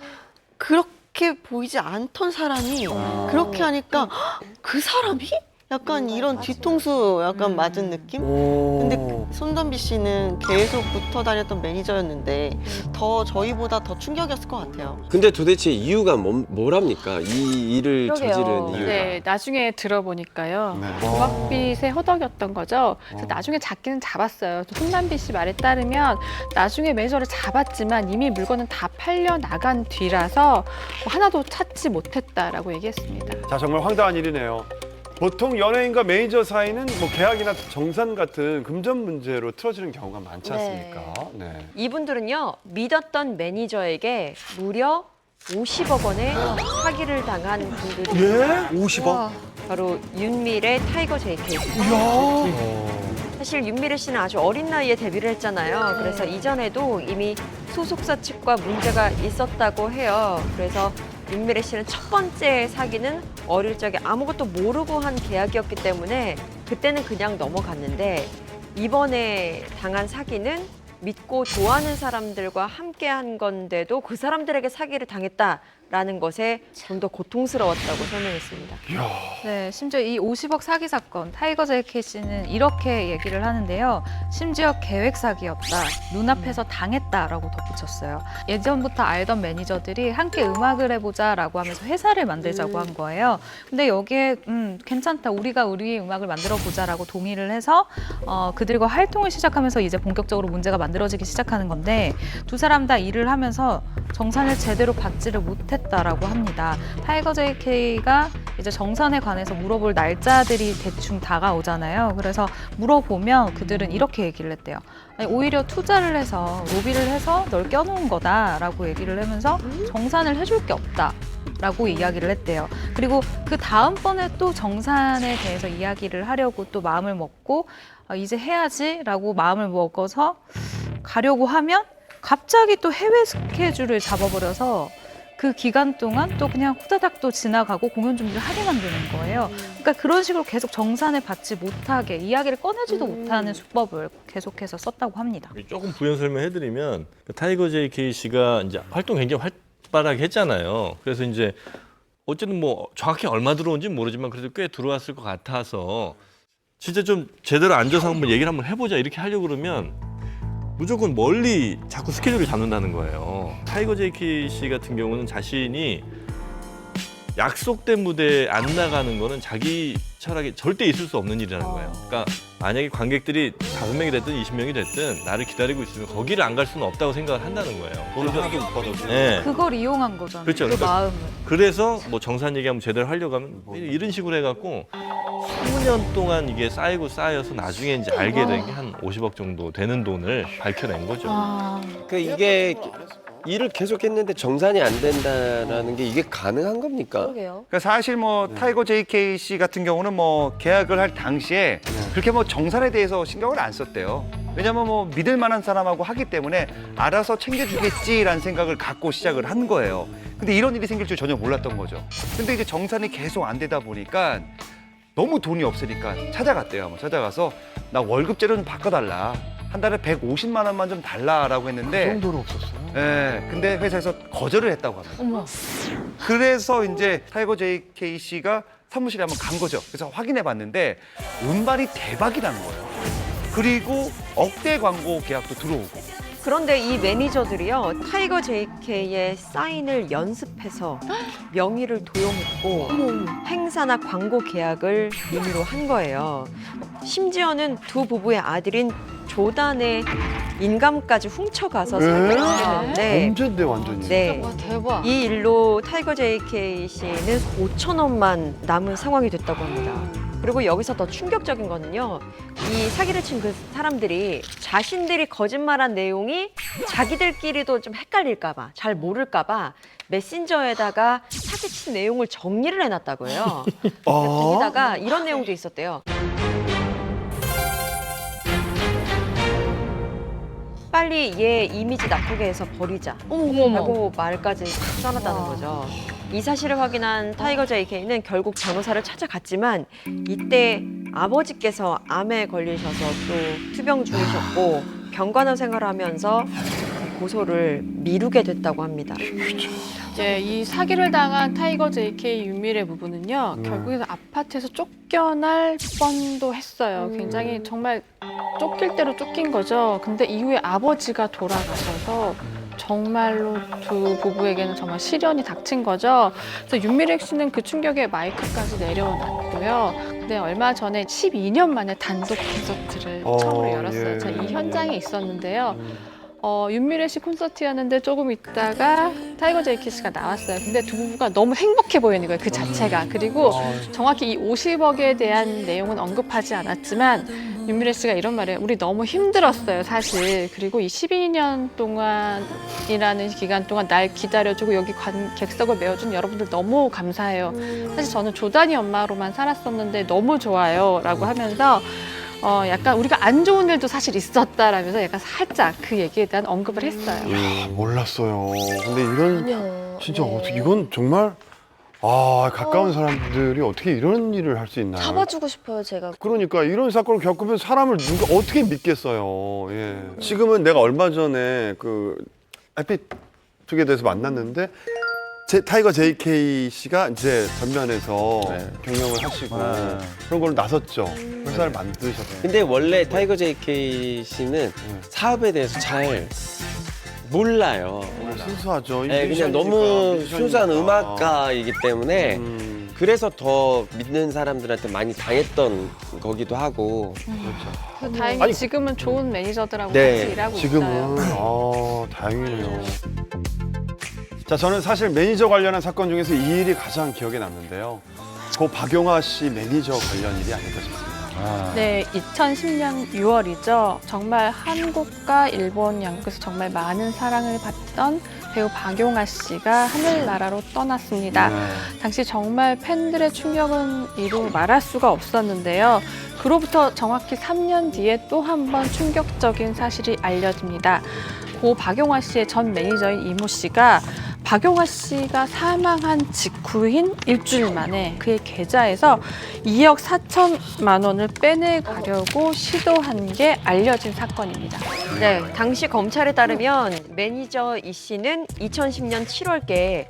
그렇게 보이지 않던 사람이 그렇게 하니까 헉, 그 사람이? 약간 이런 뒤통수 약간 맞은 느낌? 근데 손담비 씨는 계속 붙어 다녔던 매니저였는데 더 저희보다 더 충격이었을 것 같아요. 근데 도대체 이유가 뭐랍니까? 이 일을 그러게요. 저지른 이유가. 네, 나중에 들어보니까요. 네. 도박빚의 호덕이었던 거죠. 그래서 나중에 잡기는 잡았어요. 손담비 씨 말에 따르면 나중에 매니저를 잡았지만 이미 물건은 다 팔려 나간 뒤라서 하나도 찾지 못했다라고 얘기했습니다. 자, 정말 황당한 일이네요. 보통 연예인과 매니저 사이는 뭐 계약이나 정산 같은 금전 문제로 틀어지는 경우가 많지 않습니까? 네. 이분들은요 믿었던 매니저에게 무려 50억 원의 사기를 당한 분들입니다. 50억? 바로 윤미래, 타이거 JK입니다. 사실 윤미래 씨는 아주 어린 나이에 데뷔를 했잖아요. 그래서 이전에도 이미 소속사 측과 문제가 있었다고 해요. 그래서 윤미래 씨는 첫 번째 사기는 어릴 적에 아무것도 모르고 한 계약이었기 때문에 그때는 그냥 넘어갔는데 이번에 당한 사기는 믿고 좋아하는 사람들과 함께 한 건데도 그 사람들에게 사기를 당했다. 라는 것에 좀 더 고통스러웠다고 설명했습니다. 네, 심지어 이 50억 사기 사건 타이거 JK 씨는 이렇게 얘기를 하는데요. 심지어 계획 사기였다. 눈앞에서 당했다라고 덧붙였어요. 예전부터 알던 매니저들이 함께 음악을 해보자라고 하면서 회사를 만들자고 한 거예요. 근데 여기에 괜찮다. 우리가 우리의 음악을 만들어 보자라고 동의를 해서 그들과 활동을 시작하면서 이제 본격적으로 문제가 만들어지기 시작하는 건데 두 사람 다 일을 하면서 정산을 제대로 받지를 못했다라고 합니다. 타이거 JK가 이제 정산에 관해서 물어볼 날짜들이 대충 다가오잖아요. 그래서 물어보면 그들은 이렇게 얘기를 했대요. 아니, 오히려 투자를 해서 로비를 해서 널 껴놓은 거다라고 얘기를 하면서 정산을 해줄 게 없다라고 이야기를 했대요. 그리고 그 다음번에 또 정산에 대해서 이야기를 하려고 또 마음을 먹고 이제 해야지라고 마음을 먹어서 가려고 하면 갑자기 또 해외 스케줄을 잡아버려서 그 기간 동안 또 그냥 후다닥 또 지나가고 공연 준비를 하게 만드는 거예요. 그러니까 그런 식으로 계속 정산을 받지 못하게 이야기를 꺼내지도 못하는 수법을 계속해서 썼다고 합니다. 조금 부연 설명해드리면 타이거 JK 씨가 이제 활동 굉장히 활발하게 했잖아요. 그래서 이제 어쨌든 뭐 정확히 얼마 들어온지 모르지만 그래도 꽤 들어왔을 것 같아서 진짜 좀 제대로 앉아서 한번 얘기를 한번 해보자 이렇게 하려고 그러면 무조건 멀리 자꾸 스케줄을 잡는다는 거예요. 타이거 JK 씨 같은 경우는 자신이 약속된 무대에 안 나가는 거는 자기 철학에 절대 있을 수 없는 일이라는 거예요. 그러니까 만약에 관객들이 5명이 됐든 20명이 됐든 나를 기다리고 있으면 거기를 안 갈 수는 없다고 생각을 한다는 거예요. 돈을 하나도 못 받아서. 네. 그걸 이용한 거잖아요. 그렇죠. 그 그러니까 마음을. 그래서 뭐 정산 얘기하면 제대로 하려고 하면 이런 식으로 해갖고 20년 동안 이게 쌓이고 쌓여서 나중에 이제 알게 된 게 한 50억 정도 되는 돈을 밝혀낸 거죠. 그 이게 일을 계속했는데 정산이 안 된다라는 게 이게 가능한 겁니까? 그러게요. 그러니까 사실 뭐 타이거 JK 씨 같은 경우는 뭐 계약을 할 당시에 그렇게 뭐 정산에 대해서 신경을 안 썼대요. 왜냐면 뭐 믿을 만한 사람하고 하기 때문에 알아서 챙겨주겠지라는 생각을 갖고 시작을 한 거예요. 근데 이런 일이 생길 줄 전혀 몰랐던 거죠. 근데 이제 정산이 계속 안 되다 보니까 너무 돈이 없으니까 찾아갔대요. 한번 찾아가서 나 월급제로 좀 바꿔달라. 한 달에 150만 원만 좀 달라라고 했는데 그 정도로 없었어요? 네, 근데 회사에서 거절을 했다고 합니다. 어머. 그래서 이제 타이거 JK 씨가 사무실에 한번 간 거죠. 그래서 확인해 봤는데 운빨이 대박이 난 거예요. 그리고 억대 광고 계약도 들어오고. 그런데 이 매니저들이요, 타이거 JK의 사인을 연습해서 명의를 도용했고 행사나 광고 계약을 임의로 한 거예요. 심지어는 두 부부의 아들인 조단의 인감까지 훔쳐가서 사기를 치는데 문제인데 완전히. 네. 와, 대박. 이 일로 타이거 JK 씨는 5천 원만 남은 상황이 됐다고 합니다. 그리고 여기서 더 충격적인 거는요. 이 사기를 친 그 사람들이 자신들이 거짓말한 내용이 자기들끼리도 좀 헷갈릴까 봐, 잘 모를까 봐 메신저에다가 사기친 내용을 정리를 해놨다고 해요. 거기다가 이런 내용도 있었대요. 빨리 얘 이미지 나쁘게 해서 버리자 라고 말까지 써놨다는 거죠. 이 사실을 확인한 타이거 JK는 결국 변호사를 찾아갔지만 이때 아버지께서 암에 걸리셔서 또 투병 중이셨고 경관원 생활하면서 고소를 미루게 됐다고 합니다. 이제 이 사기를 당한 타이거 JK 윤미래 부부는요, 결국에는 아파트에서 쫓겨날 뻔도 했어요. 굉장히 정말 쫓길 대로 쫓긴 거죠. 근데 이후에 아버지가 돌아가셔서 정말로 두 부부에게는 정말 시련이 닥친 거죠. 그래서 윤미래 씨는 그 충격에 마이크까지 내려놨고요. 근데 얼마 전에 12년 만에 단독 콘서트를 처음으로 열었어요. 예. 제가 이 현장에 있었는데요. 윤미래 씨 콘서트였는데 조금 있다가 타이거 JK 씨가 나왔어요. 근데 두 부부가 너무 행복해 보이는 거예요, 그 자체가. 그리고 정확히 이 50억에 대한 내용은 언급하지 않았지만 윤미래 씨가 이런 말이에요. 우리 너무 힘들었어요, 사실. 그리고 이 12년 동안이라는 기간 동안 날 기다려주고 여기 객석을 메워준 여러분들 너무 감사해요. 사실 저는 조단이 엄마로만 살았었는데 너무 좋아요 라고 하면서 약간 우리가 안 좋은 일도 사실 있었다라면서 약간 살짝 그 얘기에 대한 언급을 했어요. 야, 몰랐어요. 근데 이런 전혀. 진짜 네. 어떻게 이건 정말 가까운 사람들이 어떻게 이런 일을 할 수 있나요? 잡아주고 싶어요, 제가. 그러니까 이런 사건을 겪으면 사람을 누가 어떻게 믿겠어요. 예. 지금은 내가 얼마 전에 그 햇빛 투게더에서 만났는데 타이거 JK 씨가 이제 전면에서 네. 경영을 하시고 네. 그런 걸로 나섰죠. 회사를 만드셨어요. 근데 원래 타이거 JK 씨는 사업에 대해서 잘 몰라요. 순수하죠. 네, 그냥 너무 순수한 음악가이기 때문에 그래서 더 믿는 사람들한테 많이 당했던 거기도 하고. 그래서 다행히 아니, 지금은 좋은 매니저들하고 네, 같이 일하고 지금은 있어요. 다행이네요. 자, 저는 사실 매니저 관련한 사건 중에서 이 일이 가장 기억에 남는데요. 고 박용화 씨 매니저 관련 일이 아닐까 싶습니다. 네, 2010년 6월이죠. 정말 한국과 일본 양국에서 정말 많은 사랑을 받던 배우 박용화 씨가 하늘나라로 떠났습니다. 당시 정말 팬들의 충격은 이루 말할 수가 없었는데요. 그로부터 정확히 3년 뒤에 또 한 번 충격적인 사실이 알려집니다. 고 박용화 씨의 전 매니저인 이모 씨가 박용화 씨가 사망한 직후인 일주일 만에 그의 계좌에서 2억 4천만 원을 빼내가려고 시도한 게 알려진 사건입니다. 네, 당시 검찰에 따르면 매니저 이 씨는 2010년 7월께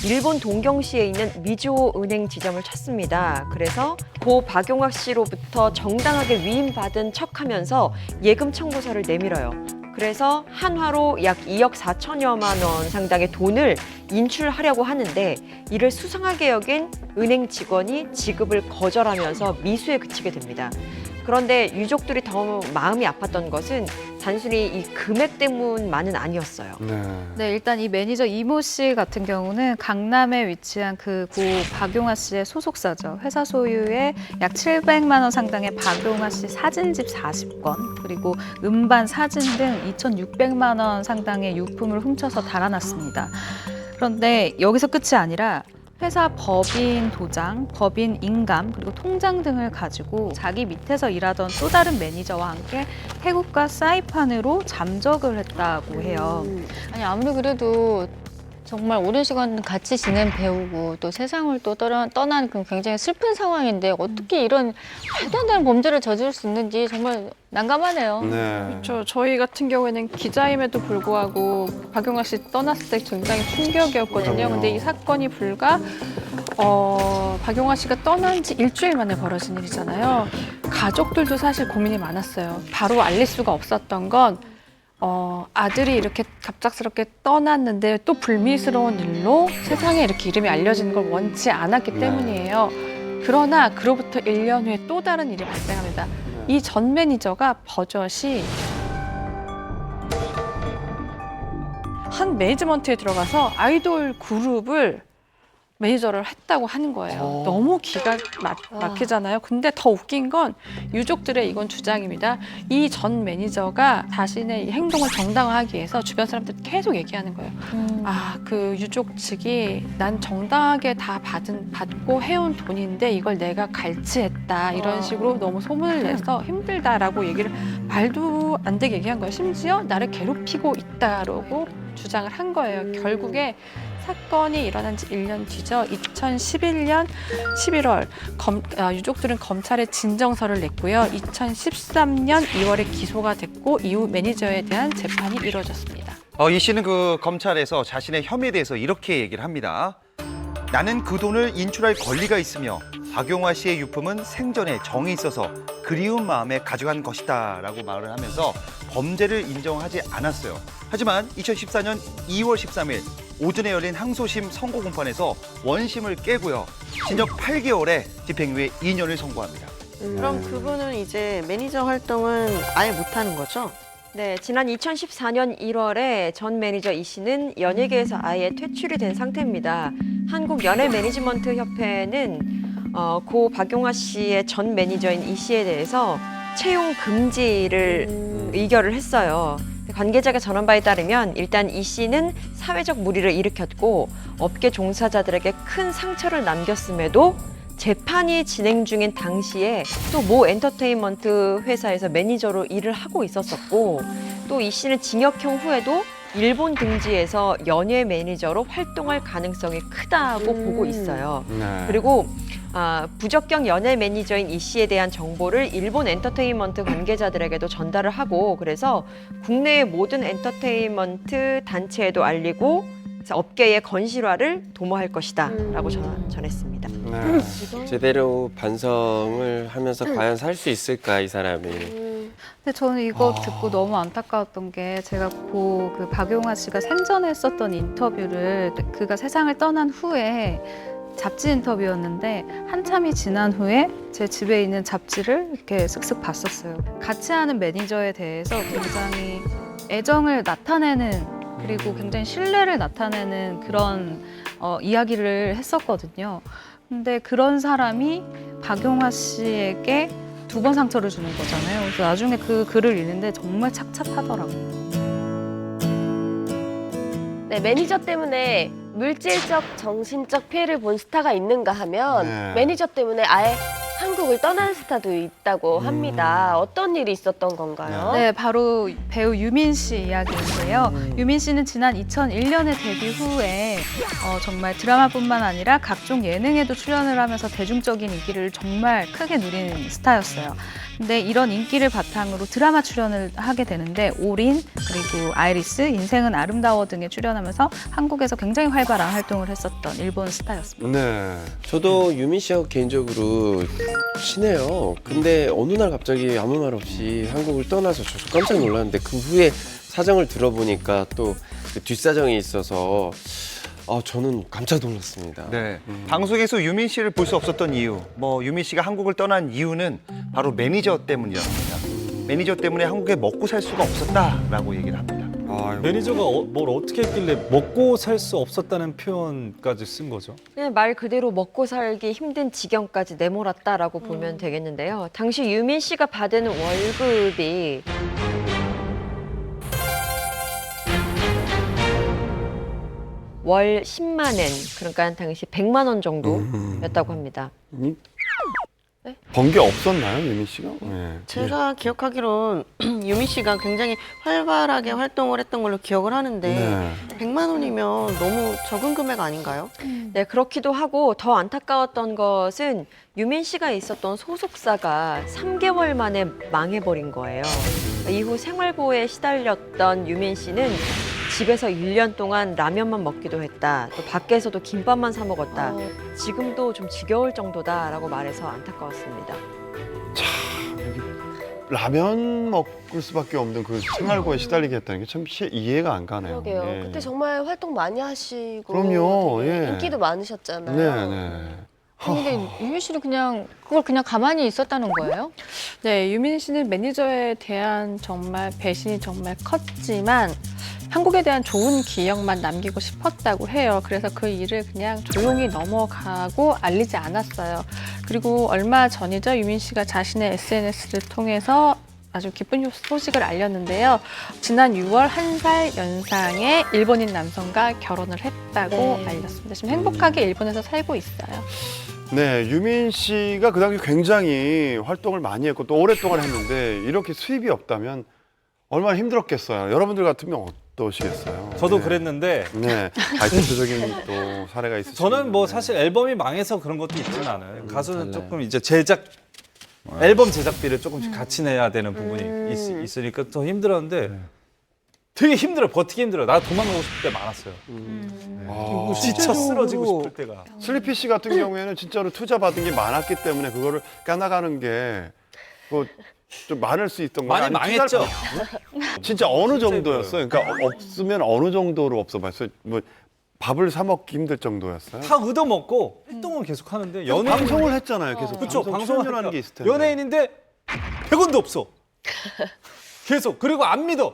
일본 동경시에 있는 미즈호 은행 지점을 찾습니다. 그래서 고 박용화 씨로부터 정당하게 위임받은 척하면서 예금 청구서를 내밀어요. 그래서 한화로 약 2억 4천여만 원 상당의 돈을 인출하려고 하는데 이를 수상하게 여긴 은행 직원이 지급을 거절하면서 미수에 그치게 됩니다. 그런데 유족들이 더 마음이 아팠던 것은 단순히 이 금액 때문만은 아니었어요. 네, 일단 이 매니저 이모 씨 같은 경우는 강남에 위치한 그 고 박용화 씨의 소속사죠. 회사 소유의 약 700만 원 상당의 박용화 씨 사진집 40건, 그리고 음반, 사진 등 2,600만 원 상당의 유품을 훔쳐서 달아났습니다. 그런데 여기서 끝이 아니라 회사 법인 도장, 법인 인감, 그리고 통장 등을 가지고 자기 밑에서 일하던 또 다른 매니저와 함께 태국과 사이판으로 잠적을 했다고 해요. 아니 아무리 그래도 정말 오랜 시간 같이 지낸 배우고 또 세상을 또 떠난 그 굉장히 슬픈 상황인데 어떻게 이런 말도 안 되는 범죄를 저지를 수 있는지 정말 난감하네요. 그렇죠. 저희 같은 경우에는 기자임에도 불구하고 박용화 씨 떠났을 때 굉장히 충격이었거든요. 근데 이 사건이 불과 박용화 씨가 떠난 지 일주일 만에 벌어진 일이잖아요. 가족들도 사실 고민이 많았어요. 바로 알릴 수가 없었던 건 아들이 이렇게 갑작스럽게 떠났는데 또 불미스러운 일로 세상에 이렇게 이름이 알려지는 걸 원치 않았기 때문이에요. 그러나 그로부터 1년 후에 또 다른 일이 발생합니다. 이 전 매니저가 버젓이 한 매니지먼트에 들어가서 아이돌 그룹을 매니저를 했다고 하는 거예요. 너무 기가 막히잖아요. 근데 더 웃긴 건 유족들의 이건 주장입니다. 이 전 매니저가 자신의 이 행동을 정당화하기 위해서 주변 사람들 계속 얘기하는 거예요. 그 유족 측이 난 정당하게 다 받고 해온 돈인데 이걸 내가 갈취했다. 이런 식으로 너무 소문을 내서 힘들다라고 얘기를 말도 안 되게 얘기한 거예요. 심지어 나를 괴롭히고 있다라고 주장을 한 거예요. 결국에 사건이 일어난 지 1년 뒤죠. 2011년 11월 유족들은 검찰에 진정서를 냈고요. 2013년 2월에 기소가 됐고 이후 매니저에 대한 재판이 이루어졌습니다. 이 씨는 그 검찰에서 자신의 혐의에 대해서 이렇게 얘기를 합니다. 나는 그 돈을 인출할 권리가 있으며 박용화 씨의 유품은 생전에 정이 있어서 그리운 마음에 가져간 것이다 라고 말을 하면서 범죄를 인정하지 않았어요. 하지만 2014년 2월 13일 오전에 열린 항소심 선고 공판에서 원심을 깨고요. 징역 8개월에 집행유예 2년을 선고합니다. 그럼 그분은 이제 매니저 활동은 아예 못하는 거죠? 네, 지난 2014년 1월에 전 매니저 이 씨는 연예계에서 아예 퇴출이 된 상태입니다. 한국 연예 매니지먼트 협회는 고 박용화 씨의 전 매니저인 이 씨에 대해서 채용 금지를 의결을 했어요. 관계자가 전한 바에 따르면 일단 이 씨는 사회적 물의를 일으켰고 업계 종사자들에게 큰 상처를 남겼음에도 재판이 진행 중인 당시에 또 모 엔터테인먼트 회사에서 매니저로 일을 하고 있었었고 또 이 씨는 징역형 후에도 일본 등지에서 연예 매니저로 활동할 가능성이 크다고 보고 있어요. 그리고 부적격 연예 매니저인 이 씨에 대한 정보를 일본 엔터테인먼트 관계자들에게도 전달을 하고 그래서 국내의 모든 엔터테인먼트 단체에도 알리고 그래서 업계의 건실화를 도모할 것이다라고 전했습니다. 제대로 반성을 하면서 과연 살 수 있을까 이 사람이. 근데 저는 이거 듣고 너무 안타까웠던 게 제가 그 박용화 씨가 생전에 했었던 인터뷰를 그가 세상을 떠난 후에 잡지 인터뷰였는데 한참이 지난 후에 제 집에 있는 잡지를 이렇게 쓱쓱 봤었어요. 같이 하는 매니저에 대해서 굉장히 애정을 나타내는 그리고 굉장히 신뢰를 나타내는 그런 이야기를 했었거든요. 근데 그런 사람이 박용화 씨에게 2번 상처를 주는 거잖아요. 그래서 나중에 그 글을 읽는데 정말 착잡하더라고요. 네, 매니저 때문에 물질적, 정신적 피해를 본 스타가 있는가 하면 네. 매니저 때문에 아예 한국을 떠난 스타도 있다고 합니다. 어떤 일이 있었던 건가요? 네, 바로 배우 유민 씨 이야기인데요. 유민 씨는 지난 2001년에 데뷔 후에 정말 드라마뿐만 아니라 각종 예능에도 출연을 하면서 대중적인 인기를 정말 크게 누리는 스타였어요. 근데 이런 인기를 바탕으로 드라마 출연을 하게 되는데 올인, 그리고 아이리스, 인생은 아름다워 등에 출연하면서 한국에서 굉장히 활발한 활동을 했었던 일본 스타였습니다. 네. 저도 유민 씨하고 개인적으로 친해요. 근데 어느 날 갑자기 아무 말 없이 한국을 떠나서 저도 깜짝 놀랐는데 그 후에 사정을 들어보니까 또 그 뒷사정이 있어서 저는 깜짝 놀랐습니다. 네. 방송에서 유민 씨를 볼 수 없었던 이유, 유민 씨가 한국을 떠난 이유는 바로 매니저 때문이었습니다. 매니저 때문에 한국에 먹고 살 수가 없었다라고 얘기를 합니다. 매니저가 뭘 어떻게 했길래 먹고 살 수 없었다는 표현까지 쓴 거죠? 그냥 말 그대로 먹고 살기 힘든 지경까지 내몰았다라고 보면 되겠는데요. 당시 유민 씨가 받은 월급이 월 10만 엔, 그러니까 당시 100만 원 정도였다고 합니다. 번 게 없었나요, 유민 씨가? 네. 제가 기억하기론 유미 씨가 굉장히 활발하게 활동을 했던 걸로 기억을 하는데 네. 100만 원이면 너무 적은 금액 아닌가요? 네, 그렇기도 하고 더 안타까웠던 것은 유민 씨가 있었던 소속사가 3개월 만에 망해버린 거예요. 이후 생활고에 시달렸던 유민 씨는 집에서 1년 동안 라면만 먹기도 했다. 또 밖에서도 김밥만 사 먹었다. 지금도 좀 지겨울 정도다라고 말해서 안타까웠습니다. 라면 먹을 수밖에 없는 그 생활고에 시달리게 했다는 게 참 이해가 안 가네요. 그러게요. 예. 그때 정말 활동 많이 하시고 그럼요, 되게 예. 인기도 많으셨잖아요. 네, 네. 근데 유민 씨는 그걸 그냥 가만히 있었다는 거예요? 네, 유민 씨는 매니저에 대한 정말 배신이 정말 컸지만 한국에 대한 좋은 기억만 남기고 싶었다고 해요. 그래서 그 일을 그냥 조용히 넘어가고 알리지 않았어요. 그리고 얼마 전이죠, 유민 씨가 자신의 SNS를 통해서 아주 기쁜 소식을 알렸는데요. 지난 6월 1살 연상의 일본인 남성과 결혼을 했다고 알렸습니다. 지금 행복하게 일본에서 살고 있어요. 네, 유민 씨가 그 당시 굉장히 활동을 많이 했고 또 오랫동안 했는데 이렇게 수입이 없다면 얼마나 힘들었겠어요. 여러분들 같으면 어떠시겠어요? 저도 네. 그랬는데 네, 대표적인 또 사례가 있으시죠. 저는 사실 앨범이 망해서 그런 것도 있진 않아요. 가수는 조금 이제 앨범 제작비를 조금씩 같이 내야 되는 부분이 있으니까 더 힘들었는데 되게 힘들어요. 버티기 힘들어요. 나 도망가고 싶을 때 많았어요. 지쳐 쓰러지고 싶을 때가. 슬리피 씨 같은 경우에는 진짜로 투자 받은 게 많았기 때문에 그거를 까나가는 게 좀 많을 수 있던 거예요. 많이 망했죠. 진짜 어느 정도였어요? 그러니까 없으면 어느 정도로 없어봤어요? 밥을 사 먹기 힘들 정도였어요? 다 얻어먹고 활동은 계속 하는데 방송을 했잖아요. 계속 그렇죠. 방송을 하는 게 있을 텐데. 연예인인데 100원도 없어. 계속. 그리고 안 믿어.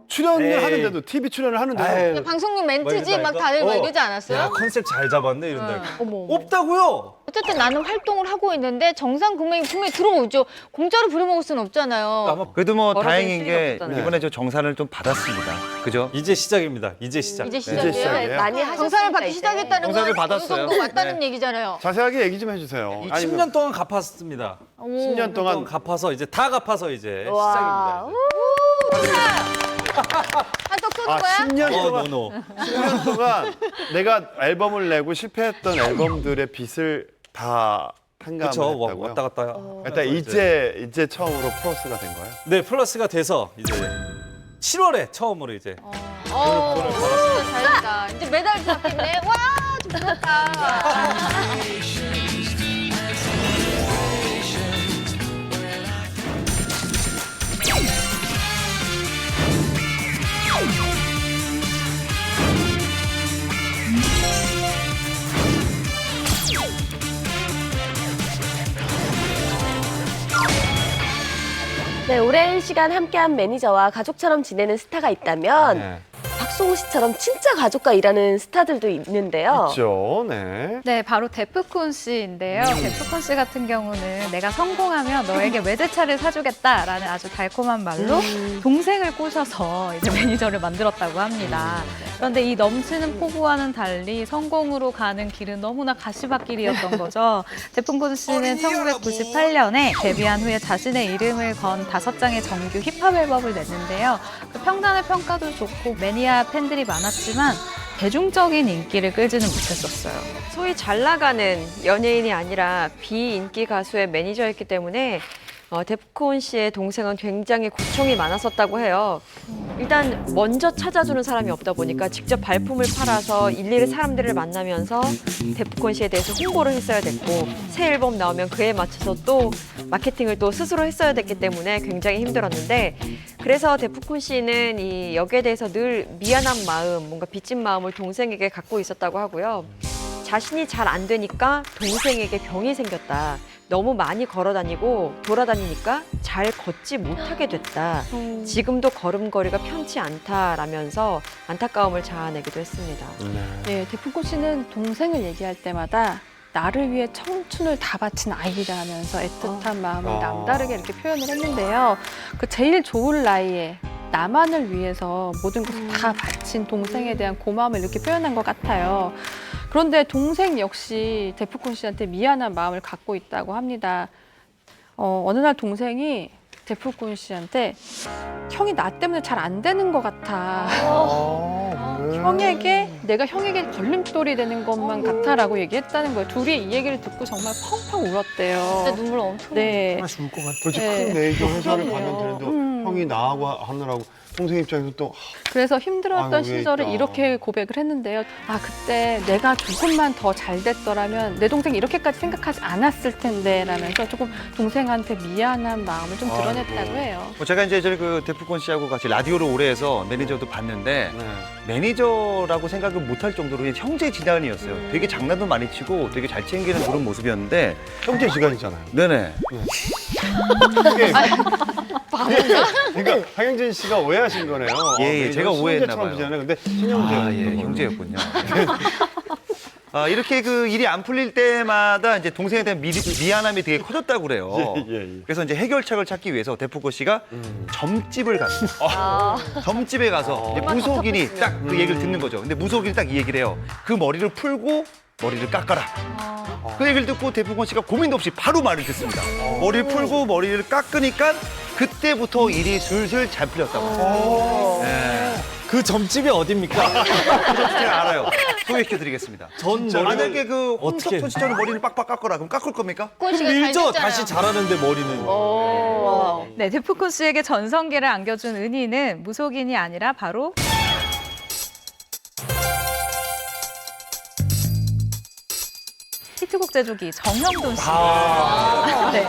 출연을 에이. 하는데도 TV 출연을 하는데도 방송용 멘트지 막 다들 막 이러지 않았어요? 야, 컨셉 잘 잡았네 이런다. 없다고요. 어쨌든 나는 활동을 하고 있는데 정상 금액이 분명히 들어오죠. 공짜로 부려먹을 수는 없잖아요. 그래도 벌어진 다행인 수익이 게 없었잖아요. 이번에 저 정산을 좀 받았습니다. 그죠? 이제 시작입니다. 이제 시작. 이제 이제 시작이에요. 시작이에요? 많이 하셨으니까 정산을 받기 이제. 시작했다는 건 정산을 어느 받았어요. 정도 왔다는 네. 얘기잖아요. 자세하게 얘기 좀 해주세요. 10년 동안 갚았습니다. 10년 동안 갚아서 이제 다 갚아서 이제 와. 시작입니다. 한턱 쏘는 거야? 10년 동안 노노. 10년 동안 내가 앨범을 내고 실패했던 앨범들의 빚을 다 한가함을 그렇죠. 했다고요? 왔다 갔다. 일단 이제 처음으로 플러스가 된 거예요? 네, 플러스가 돼서 이제 7월에 처음으로 이제 진짜 잘 진짜. 이제 메달 잡겠네. 와, 좀 부럽다. 네, 오랜 시간 함께한 매니저와 가족처럼 지내는 스타가 있다면 박성호 씨처럼 진짜 가족과 일하는 스타들도 있는데요. 있죠. 네. 네, 바로 데프콘 씨인데요. 데프콘 씨 같은 경우는 내가 성공하면 너에게 외제차를 사주겠다라는 아주 달콤한 말로 동생을 꼬셔서 이제 매니저를 만들었다고 합니다. 그런데 이 넘치는 포부와는 달리 성공으로 가는 길은 너무나 가시밭길이었던 거죠. 데프콘 씨는 1998년에 데뷔한 후에 자신의 이름을 건 5장의 정규 힙합 앨범을 냈는데요. 그 평단의 평가도 좋고 매니아 팬들이 많았지만 대중적인 인기를 끌지는 못했었어요. 소위 잘 나가는 연예인이 아니라 비인기 가수의 매니저였기 때문에 데프콘 씨의 동생은 굉장히 고충이 많았었다고 해요. 일단 먼저 찾아주는 사람이 없다 보니까 직접 발품을 팔아서 일일이 사람들을 만나면서 데프콘 씨에 대해서 홍보를 했어야 됐고 새 앨범 나오면 그에 맞춰서 또 마케팅을 또 스스로 했어야 됐기 때문에 굉장히 힘들었는데 그래서 데프콘 씨는 이 여기에 대해서 늘 미안한 마음, 뭔가 빚진 마음을 동생에게 갖고 있었다고 하고요. 자신이 잘 안 되니까 동생에게 병이 생겼다. 너무 많이 걸어다니고 돌아다니니까 잘 걷지 못하게 됐다. 지금도 걸음걸이가 편치 않다라면서 안타까움을 자아내기도 했습니다. 네, 데프콘 씨는 동생을 얘기할 때마다 나를 위해 청춘을 다 바친 아이라면서 애틋한 마음을 남다르게 이렇게 표현을 했는데요. 그 제일 좋은 나이에 나만을 위해서 모든 것을 다 바친 동생에 대한 고마움을 이렇게 표현한 것 같아요. 그런데 동생 역시 데프콘 씨한테 미안한 마음을 갖고 있다고 합니다. 어느 날 동생이 데프콘 씨한테 형이 나 때문에 잘 안 되는 것 같아. 내가 형에게 걸림돌이 되는 것만 같아라고 얘기했다는 거예요. 둘이 이 얘기를 듣고 정말 펑펑 울었대요. 진짜 눈물 엄청. 네. 정말 죽을 것 같아. 그렇지 네. 큰 메이저 회사를 그러네요. 갔는데도 형이 나하고 하느라고 동생 입장에서 또 그래서 힘들었던 아이고, 시절을 그러니까. 이렇게 고백을 했는데요. 그때 내가 조금만 더 잘 됐더라면 내 동생이 이렇게까지 생각하지 않았을 텐데 라면서 조금 동생한테 미안한 마음을 좀 드러냈다고 해요. 제가 이제 그 데프콘 씨하고 같이 라디오를 오래 해서 매니저도 봤는데 매니저라고 생각을 못할 정도로 형제 지간이었어요. 되게 장난도 많이 치고 되게 잘 챙기는 그런 모습이었는데 형제 지간이잖아요. 네네. 그러니까 황영진 씨가 오해하신 거네요. 예, 제가 오해했나 봐요. 보잖아요. 근데 친형제였군요. 형제였군요. 이렇게 그 일이 안 풀릴 때마다 이제 동생에 대한 미안함이 되게 커졌다고 그래요. 예. 그래서 이제 해결책을 찾기 위해서 데프콘 씨가 점집을 갔어요. 점집에 가서 이제 무속인이 딱 그 얘기를 듣는 거죠. 근데 무속인이 딱 이 얘기를 해요. 그 머리를 풀고 머리를 깎아라. 그 얘기를 듣고 데프콘 씨가 고민도 없이 바로 말을 듣습니다. 머리를 풀고 머리를 깎으니까 그때부터 일이 슬슬 잘 풀렸다고. 그 점집이 어딥니까? 어떻게 알아요? 소개시켜드리겠습니다. 만약에 그 어떻게? 홍석천 씨처럼 머리를 빡빡 깎아라. 그럼 깎을 겁니까? 데프콘 씨가 잘 밀죠. 됐잖아요. 다시 자라는데 머리는. 네, 데프콘 씨에게 전성기를 안겨준 은희는 무속인이 아니라 바로 히트곡 제조기 정형돈 씨. 네.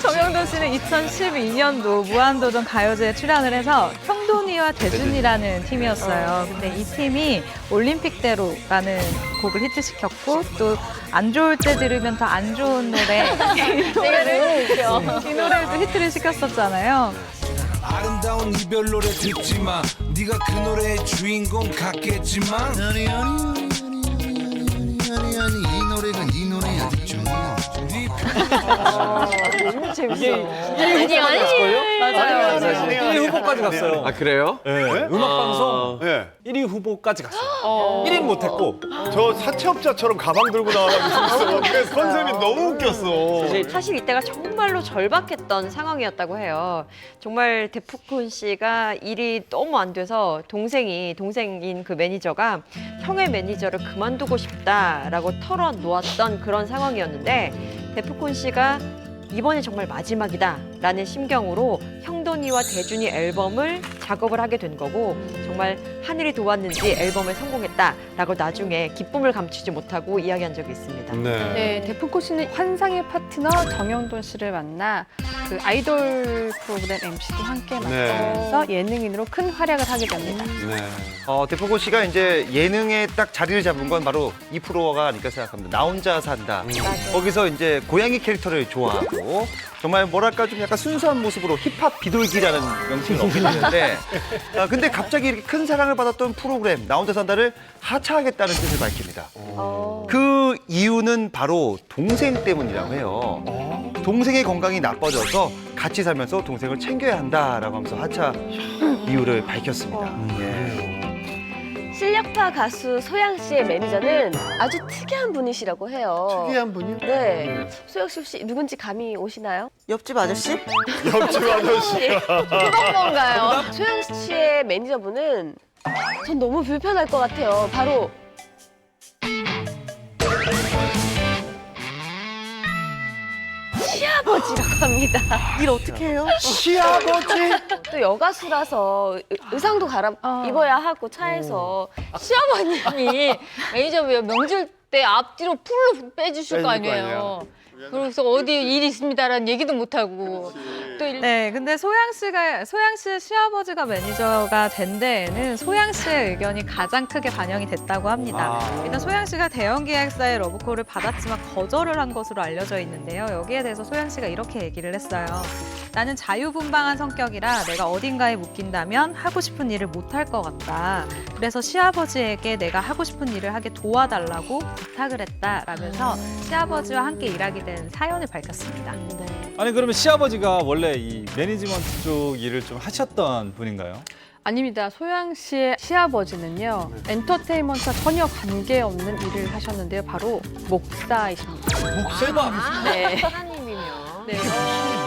정형돈 씨는 2012년도 무한도전 가요제에 출연을 해서 형돈이와 대준이라는 팀이었어요. 근데 이 팀이 올림픽대로라는 곡을 히트시켰고 또 안 좋을 때 들으면 더 안 좋은 노래 이 노래도 히트를 시켰었잖아요. 아름다운 이별 노래 듣지 마. 네가 그 노래의 주인공 같겠지만 아니 이 노래가 네 노래야 듣죠. 너무 재밌어. 이게 1위 후보까지 갔을걸요? 맞아요. 1위 후보까지 갔어요. 아 그래요? 음악방송 네. 1위 후보까지 갔어요. 1위 못했고. 저 사채업자처럼 가방 들고 나와가지고 있어. 그래서 컨셉이 너무 웃겼어. 사실 이때가 정말로 절박했던 상황이었다고 해요. 정말 데프콘 씨가 일이 너무 안 돼서 동생인 그 매니저가 형의 매니저를 그만두고 싶다라고 털어놓았던 그런 상황이었는데 데프콘 씨가 이번이 정말 마지막이다라는 심경으로 형돈이와 대준이 앨범을 작업을 하게 된 거고 정말 하늘이 도왔는지 앨범에 성공했다라고 나중에 기쁨을 감추지 못하고 이야기한 적이 있습니다. 네, 데프콘 씨는 환상의 파트너 정영돈 씨를 만나 그 아이돌 프로그램 MC도 함께 맡으면서 예능인으로 큰 활약을 하게 됩니다. 데프콘 씨가 이제 예능에 딱 자리를 잡은 건 바로 2%가 아닐까 생각합니다. 나 혼자 산다. 거기서 이제 고양이 캐릭터를 좋아하고 정말 뭐랄까 좀 약간 순수한 모습으로 힙합 비둘기라는 명칭을 얻게 됐는데 근데 갑자기 이렇게 큰 사랑을 받았던 프로그램 나 혼자 산다를 하차하겠다는 뜻을 밝힙니다. 그 이유는 바로 동생 때문이라고 해요. 동생의 건강이 나빠져서 같이 살면서 동생을 챙겨야 한다라고 하면서 하차 이유를 밝혔습니다. 실력파 가수 소양 씨의 매니저는 아주 특이한 분이시라고 해요. 특이한 분이요? 네. 소양 씨 혹시 누군지 감이 오시나요? 옆집 아저씨? 옆집 아저씨. 그건 뭔가요? 소양 씨의 매니저분은 전 너무 불편할 것 같아요. 바로 시아버지라고 합니다. 일 어떻게 해요? 시아버지? 또 여가수라서 의상도 갈아입어야 하고 차에서 시어머님이 매니저 명절 때 앞뒤로 풀로 빼주실 거 아니에요. 그래서 어디 일 있습니다라는 얘기도 못 하고 또 네, 근데 소양 씨의 시아버지가 매니저가 된 데에는 소양 씨의 의견이 가장 크게 반영이 됐다고 합니다. 일단 소양 씨가 대형 기획사의 러브콜을 받았지만 거절을 한 것으로 알려져 있는데요. 여기에 대해서 소양 씨가 이렇게 얘기를 했어요. 나는 자유분방한 성격이라 내가 어딘가에 묶인다면 하고 싶은 일을 못 할 것 같다. 그래서 시아버지에게 내가 하고 싶은 일을 하게 도와달라고 부탁을 했다라면서 시아버지와 함께 일하게 된 사연을 밝혔습니다. 아니 그러면 시아버지가 원래 이 매니지먼트 쪽 일을 좀 하셨던 분인가요? 아닙니다. 소양 씨의 시아버지는요. 엔터테인먼트와 전혀 관계없는 일을 하셨는데요. 바로 목사이십니다. 목사가? 네. 하나님이면. 네.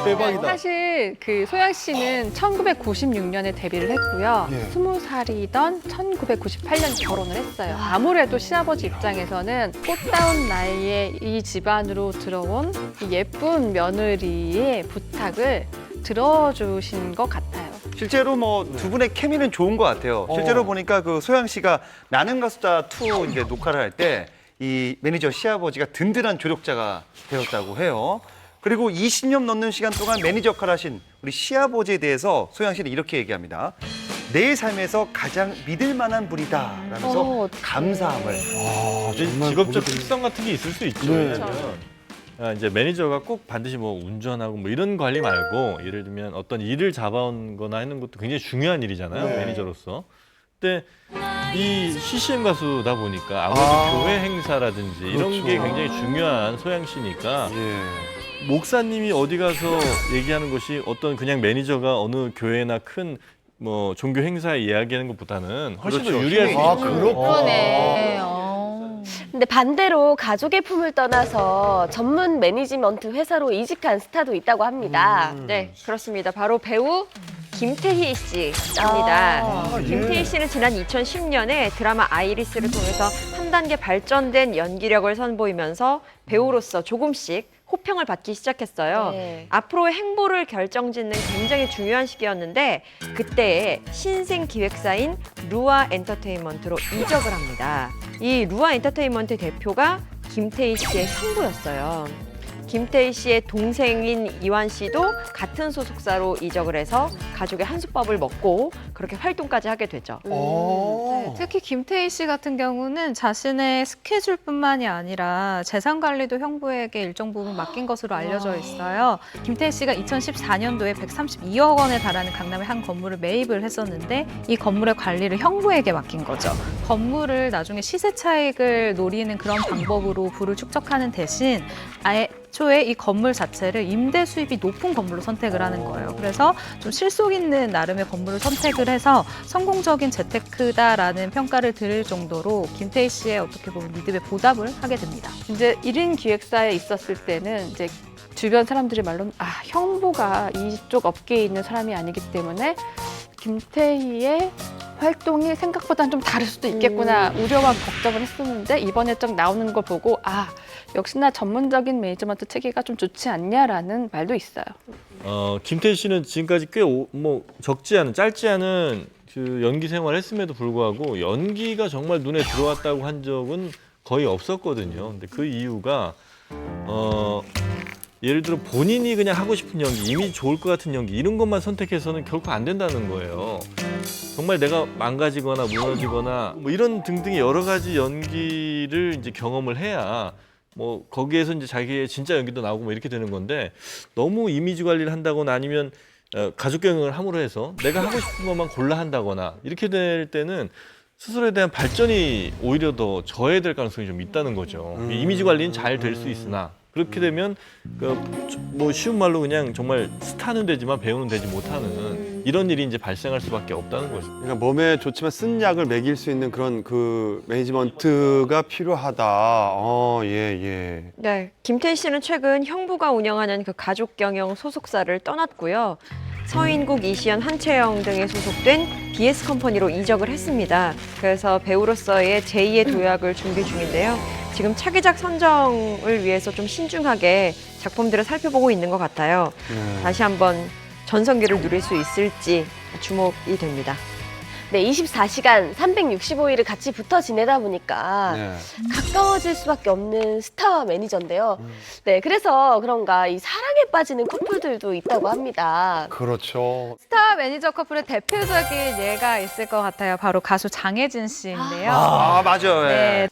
대박이다. 사실 그 소양 씨는 1996년에 데뷔를 했고요. 20살이던 1998년 결혼을 했어요. 아무래도 시아버지 입장에서는 꽃다운 나이에 이 집안으로 들어온 이 예쁜 며느리의 부탁을 들어주신 것 같아요. 실제로 뭐 두 분의 케미는 좋은 것 같아요. 실제로 보니까 그 소양 씨가 나는 가수다 2 이제 녹화를 할 때 이 매니저 시아버지가 든든한 조력자가 되었다고 해요. 그리고 20년 넘는 시간 동안 매니저 역할을 하신 우리 시아버지에 대해서 소양 씨는 이렇게 얘기합니다. 내 삶에서 가장 믿을 만한 분이다라면서 감사함을. 직업적 특성 같은 게 있을 수 있죠. 왜냐면 이제 매니저가 꼭 반드시 뭐 운전하고 뭐 이런 관리 말고 예를 들면 어떤 일을 잡아온 거나 하는 것도 굉장히 중요한 일이잖아요. 매니저로서. 근데 이 CCM 가수다 보니까 아무래도 교회 행사라든지 이런 게 굉장히 중요한 소양 씨니까 목사님이 어디 가서 얘기하는 것이 어떤 그냥 매니저가 어느 교회나 큰 뭐 종교 행사에 이야기하는 것보다는 훨씬 더 유리할 수 있죠. 그러네. 근데 반대로 가족의 품을 떠나서 전문 매니지먼트 회사로 이직한 스타도 있다고 합니다. 네, 그렇습니다. 바로 배우 김태희 씨입니다. 김태희 씨는 지난 2010년에 드라마 아이리스를 통해서 한 단계 발전된 연기력을 선보이면서 배우로서 조금씩 호평을 받기 시작했어요. 네. 앞으로의 행보를 결정짓는 굉장히 중요한 시기였는데 그때에 신생 기획사인 루아 엔터테인먼트로 이적을 합니다. 이 루아 엔터테인먼트 대표가 김태희 씨의 형부였어요. 김태희 씨의 동생인 이완 씨도 같은 소속사로 이적을 해서 가족의 한솥밥을 먹고 그렇게 활동까지 하게 되죠. 네, 특히 김태희 씨 같은 경우는 자신의 스케줄뿐만이 아니라 재산 관리도 형부에게 일정 부분 맡긴 것으로 알려져 있어요. 김태희 씨가 2014년도에 132억 원에 달하는 강남의 한 건물을 매입을 했었는데 이 건물의 관리를 형부에게 맡긴 거죠. 건물을 나중에 시세 차익을 노리는 그런 방법으로 부를 축적하는 대신 아예 초에 이 건물 자체를 임대 수입이 높은 건물로 선택을 하는 거예요. 그래서 좀 실속 있는 나름의 건물을 선택을 해서 성공적인 재테크다라는 평가를 들을 정도로 김태희 씨의 어떻게 보면 믿음에 보답을 하게 됩니다. 이제 1인 기획사에 있었을 때는 이제 주변 사람들의 말로는 형부가 이쪽 업계에 있는 사람이 아니기 때문에 김태희의 활동이 생각보다는 좀 다를 수도 있겠구나 우려와 걱정을 했었는데 이번에 좀 나오는 걸 보고 역시나 전문적인 매니지먼트 체계가 좀 좋지 않냐라는 말도 있어요. 김태희 씨는 지금까지 꽤 적지 않은 짧지 않은 그 연기 생활을 했음에도 불구하고 연기가 정말 눈에 들어왔다고 한 적은 거의 없었거든요. 근데 그 이유가 예를 들어 본인이 그냥 하고 싶은 연기, 이미지 좋을 것 같은 연기 이런 것만 선택해서는 결코 안 된다는 거예요. 정말 내가 망가지거나 무너지거나 뭐 이런 등등의 여러 가지 연기를 이제 경험을 해야 뭐 거기에서 이제 자기의 진짜 연기도 나오고 뭐 이렇게 되는 건데 너무 이미지 관리를 한다거나 아니면 가족 경영을 함으로 해서 내가 하고 싶은 것만 골라 한다거나 이렇게 될 때는 스스로에 대한 발전이 오히려 더 저해될 가능성이 좀 있다는 거죠. 이미지 관리는 잘 될 수 있으나 그렇게 되면 뭐 쉬운 말로 그냥 정말 스타는 되지만 배우는 되지 못하는 이런 일이 이제 발생할 수밖에 없다는 거죠. 그러니까 몸에 좋지만 쓴 약을 먹일 수 있는 그런 그 매니지먼트가 필요하다. 예. 네, 김태희 씨는 최근 형부가 운영하는 그 가족 경영 소속사를 떠났고요. 서인국, 이시연, 한채영 등에 소속된 BS 컴퍼니로 이적을 했습니다. 그래서 배우로서의 제2의 도약을 준비 중인데요. 지금 차기작 선정을 위해서 좀 신중하게 작품들을 살펴보고 있는 것 같아요. 다시 한번 전성기를 누릴 수 있을지 주목이 됩니다. 네, 24시간 365일을 같이 붙어 지내다 보니까 가까워질 수밖에 없는 스타와 매니저인데요. 네, 그래서 그런가 이 사랑에 빠지는 커플들도 있다고 합니다. 그렇죠. 스타 매니저 커플의 대표적인 예가 있을 것 같아요. 바로 가수 장혜진 씨인데요. 맞아요. 네.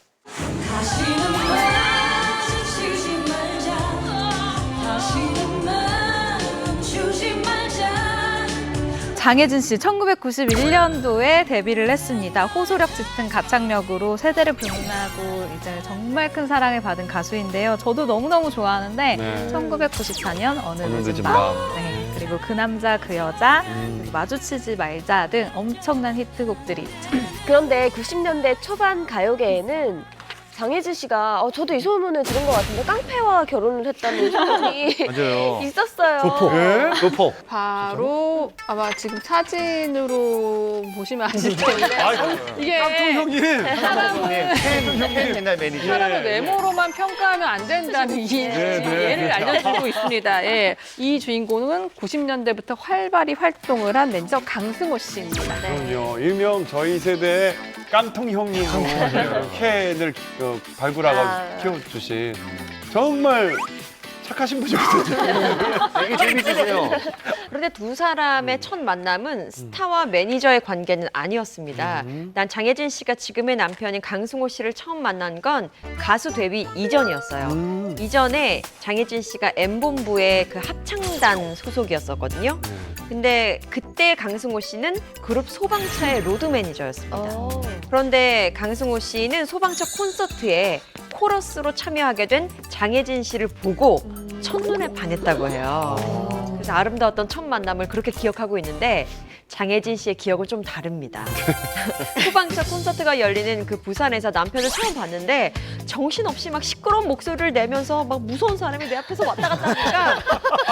장혜진 씨 1991년도에 데뷔를 했습니다. 호소력 짙은 가창력으로 세대를 불문하고 이제 정말 큰 사랑을 받은 가수인데요. 저도 너무너무 좋아하는데 1994년 어느 늦은 밤, 네, 그리고 그 남자 그 여자, 그리고 마주치지 말자 등 엄청난 히트곡들이 있죠. 그런데 90년대 초반 가요계에는 장혜진 씨가 저도 이 소문을 들은 것 같은데 깡패와 결혼을 했다는 소문이 맞아요. 있었어요. 노포. 바로 아마 지금 사진으로 보시면 아실 텐데 이게 깡통 형님. 사람을 팬 옛날 매니저. 사람을 외모로만 평가하면 안 된다는 예를 알려주고 있습니다. 예. 이 주인공은 90년대부터 활발히 활동을 한 매니저 강승호 씨입니다. 그럼요. 일명 저희 세대의 깡통 형님으로 캔을 발굴하고 키워주신 정말 착하신 분이거든요. 되게 재밌으세요. 그런데 두 사람의 첫 만남은 스타와 매니저의 관계는 아니었습니다. 난 장혜진 씨가 지금의 남편인 강승호 씨를 처음 만난 건 가수 데뷔 이전이었어요. 이전에 장혜진 씨가 M본부의 그 합창단 소속이었었거든요. 근데 그때 강승호 씨는 그룹 소방차의 로드 매니저였습니다. 그런데 강승호 씨는 소방차 콘서트에 코러스로 참여하게 된 장혜진 씨를 보고 첫눈에 반했다고 해요. 그래서 아름다웠던 첫 만남을 그렇게 기억하고 있는데 장혜진 씨의 기억은 좀 다릅니다. 소방차 콘서트가 열리는 그 부산에서 남편을 처음 봤는데 정신없이 막 시끄러운 목소리를 내면서 막 무서운 사람이 내 앞에서 왔다 갔다 하니까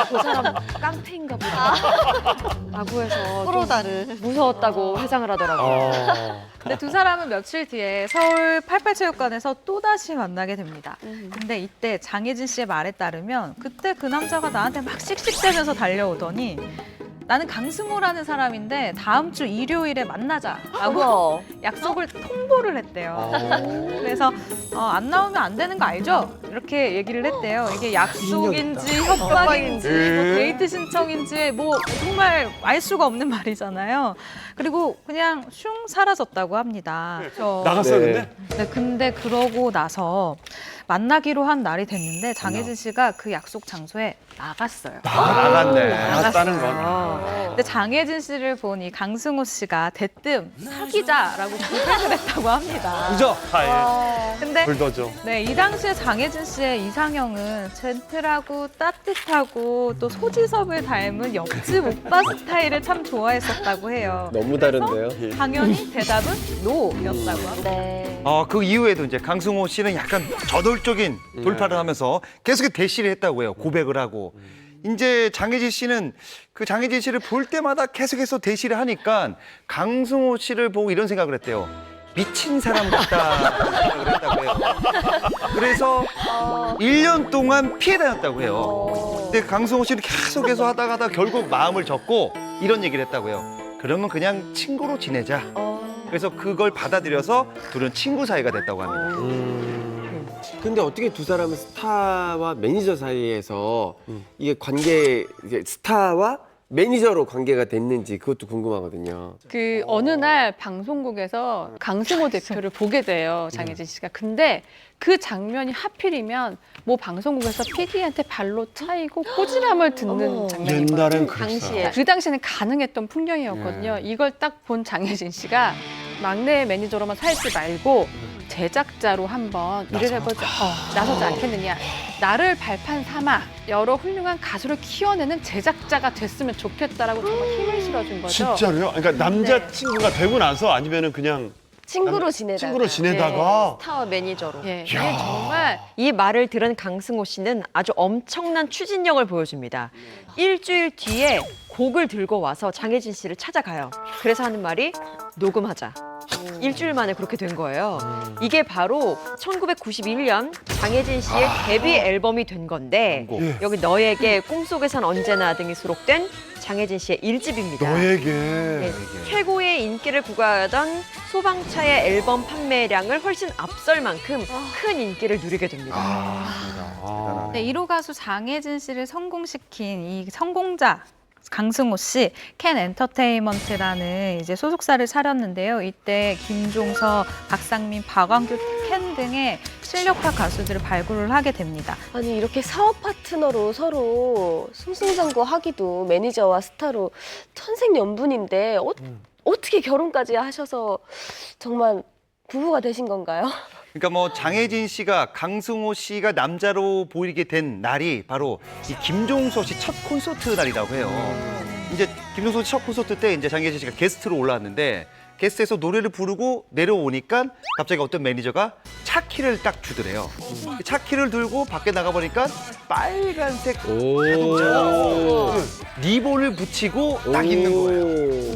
그 사람 깡패인가 보다 라고 해서 서로 다른. 무서웠다고 회상을 하더라고요. 근데 두 사람은 며칠 뒤에 서울 88체육관에서 또다시 만나게 됩니다. 근데 이때 장혜진 씨의 말에 따르면 그때 그 남자가 나한테 막 씩씩대면서 달려오더니 나는 강승호라는 사람인데 다음 주 일요일에 만나자라고 약속을 통보를 했대요. 그래서 안 나오면 안 되는 거 알죠? 이렇게 얘기를 했대요. 이게 약속인지 협박인지 뭐 데이트 신청인지 뭐 정말 알 수가 없는 말이잖아요. 그리고 그냥 슝 사라졌다고 합니다. 나갔어요, 근데? 네, 근데 그러고 나서 만나기로 한 날이 됐는데 장혜진 씨가 그 약속 장소에 나갔어요. 나갔네. 나갔다는 건. 근데 장혜진 씨를 보니 강승호 씨가 대뜸 사귀자라고 고백을 했다고 합니다. 그죠? 근데 불도죠. 네, 이 당시에 장혜진 씨의 이상형은 젠틀하고 따뜻하고 또 소지섭을 닮은 옆집 오빠 스타일을 참 좋아했었다고 해요. 너무 다른데요? 당연히 대답은 노였다고 합니다. 네. 그 이후에도 이제 강승호 씨는 약간 저돌적인 돌파를 하면서 계속 대시를 했다고 해요. 고백을 하고. 이제 장혜진 씨는 그 장혜진 씨를 볼 때마다 계속해서 대시를 하니까 강승호 씨를 보고 이런 생각을 했대요. 미친 사람 같다 그랬다고 해요. 그래서 1년 동안 피해 다녔다고 해요. 근데 강승호 씨는 계속해서 하다가 결국 마음을 접고 이런 얘기를 했다고 해요. 그러면 그냥 친구로 지내자. 그래서 그걸 받아들여서 둘은 친구 사이가 됐다고 합니다. 근데 어떻게 두 사람은 스타와 매니저 사이에서 이게 관계, 이게 스타와 매니저로 관계가 됐는지 그것도 궁금하거든요. 그 어느 날 방송국에서 강승호 대표를 보게 돼요, 장혜진 씨가. 근데 그 장면이 하필이면 뭐 방송국에서 PD한테 발로 차이고 꼬지람을 듣는 장면이 옛날엔 당시에 그 당시에는 가능했던 풍경이었거든요. 이걸 딱 본 장혜진 씨가 막내 매니저로만 살지 말고 제작자로 한번 일을 해보자. 나서지 않겠느냐. 나를 발판 삼아 여러 훌륭한 가수를 키워내는 제작자가 됐으면 좋겠다라고 정말 힘을 실어준 거죠. 진짜로요? 그러니까 남자친구가 되고 나서 아니면은 그냥 친구로 지내다가 스타와 매니저로. 예, 이게 정말 이 말을 들은 강승호 씨는 아주 엄청난 추진력을 보여줍니다. 일주일 뒤에 곡을 들고 와서 장혜진 씨를 찾아가요. 그래서 하는 말이 녹음하자. 일주일 만에 그렇게 된 거예요. 이게 바로 1991년 장혜진 씨의 데뷔 앨범이 된 건데 여기 너에게 꿈속에선 언제나 등이 수록된 장혜진 씨의 1집입니다. 너에게. 네, 최고의 인기를 구가하던 소방차의 앨범 판매량을 훨씬 앞설 만큼 큰 인기를 누리게 됩니다. 네, 1호 가수 장혜진 씨를 성공시킨 이 성공자 강승호 씨, 캔 엔터테인먼트라는 이제 소속사를 차렸는데요. 이때 김종서, 박상민, 박완규, 캔 등의 실력파 가수들을 발굴을 하게 됩니다. 아니 이렇게 사업 파트너로 서로 승승장구하기도 매니저와 스타로 천생연분인데 어떻게 결혼까지 하셔서 정말 부부가 되신 건가요? 그러니까 뭐 장혜진 씨가 강승호 씨가 남자로 보이게 된 날이 바로 이 김종서 씨 첫 콘서트 날이라고 해요. 이제 김종서 씨 첫 콘서트 때 이제 장혜진 씨가 게스트로 올라왔는데 게스트에서 노래를 부르고 내려오니까 갑자기 어떤 매니저가 차키를 딱 주더래요. 차키를 들고 밖에 나가보니까 빨간색 자동차 리본을 붙이고 딱 있는 거예요.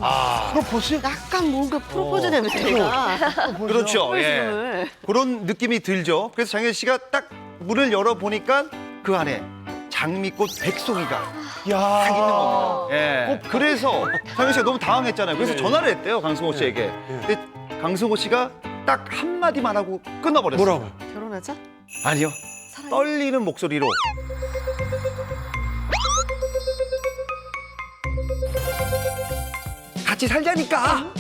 프로포즈? 약간 뭔가 프로포즈 냄새가. 그렇죠. 예. 그런 느낌이 들죠. 그래서 장혜진 씨가 딱 문을 열어보니까 그 안에 장미꽃 백송이가 딱 있는 겁니다. 예. 그래서 장혜진 씨가 너무 당황했잖아요. 그래서 전화를 했대요, 강승호 씨에게. 근데 강승호 씨가 딱 한마디만 하고 끊어버렸어요. 뭐라고요? 결혼하자? 아니요. 떨리는 목소리로 같이 살자니까.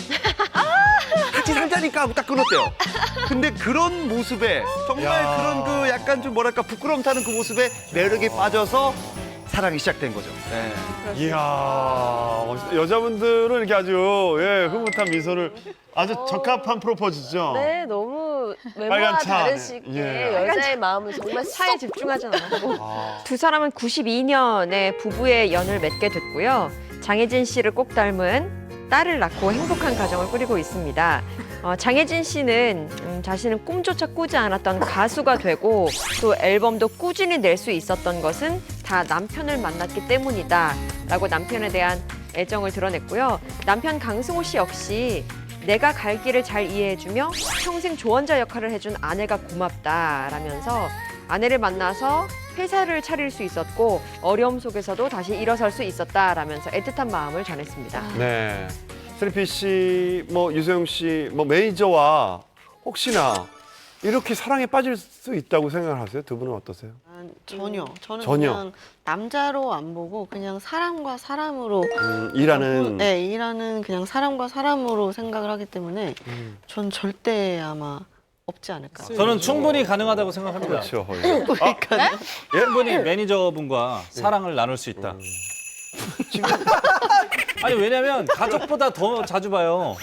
같이 살자니까 하고 딱 끊었대요. 근데 그런 모습에 정말 그런 그 약간 좀 뭐랄까 부끄러움 타는 그 모습에 매력에 빠져서 사랑이 시작된 거죠. 이야, 여자분들은 이렇게 아주 흐뭇한 미소를 아주 적합한 프로포즈죠. 네, 너무 외모와 빨간 차 안에. 다르시게 여자의 마음을 정말 차에 집중하지 않았고 두 사람은 92년에 부부의 연을 맺게 됐고요. 장혜진 씨를 꼭 닮은 딸을 낳고 행복한 가정을 꾸리고 있습니다. 장혜진 씨는 자신은 꿈조차 꾸지 않았던 가수가 되고 또 앨범도 꾸준히 낼 수 있었던 것은 다 남편을 만났기 때문이다 라고 남편에 대한 애정을 드러냈고요. 남편 강승호 씨 역시 내가 갈 길을 잘 이해해주며 평생 조언자 역할을 해준 아내가 고맙다라면서 아내를 만나서 회사를 차릴 수 있었고 어려움 속에서도 다시 일어설 수 있었다라면서 애틋한 마음을 전했습니다. 네. 슬피 씨, 뭐 유세영 씨, 뭐 매니저와 혹시나 이렇게 사랑에 빠질 수 있다고 생각하세요? 두 분은 어떠세요? 전혀. 저는 전혀. 그냥 남자로 안 보고 그냥 사람과 사람으로 일하는. 네, 일하는 그냥 사람과 사람으로 생각을 하기 때문에 전 절대 아마 없지 않을까. 저는 충분히 가능하다고 생각합니다. 그렇죠. 충분히 매니저분과 사랑을 나눌 수 있다. 아니 왜냐면 가족보다 더 자주 봐요.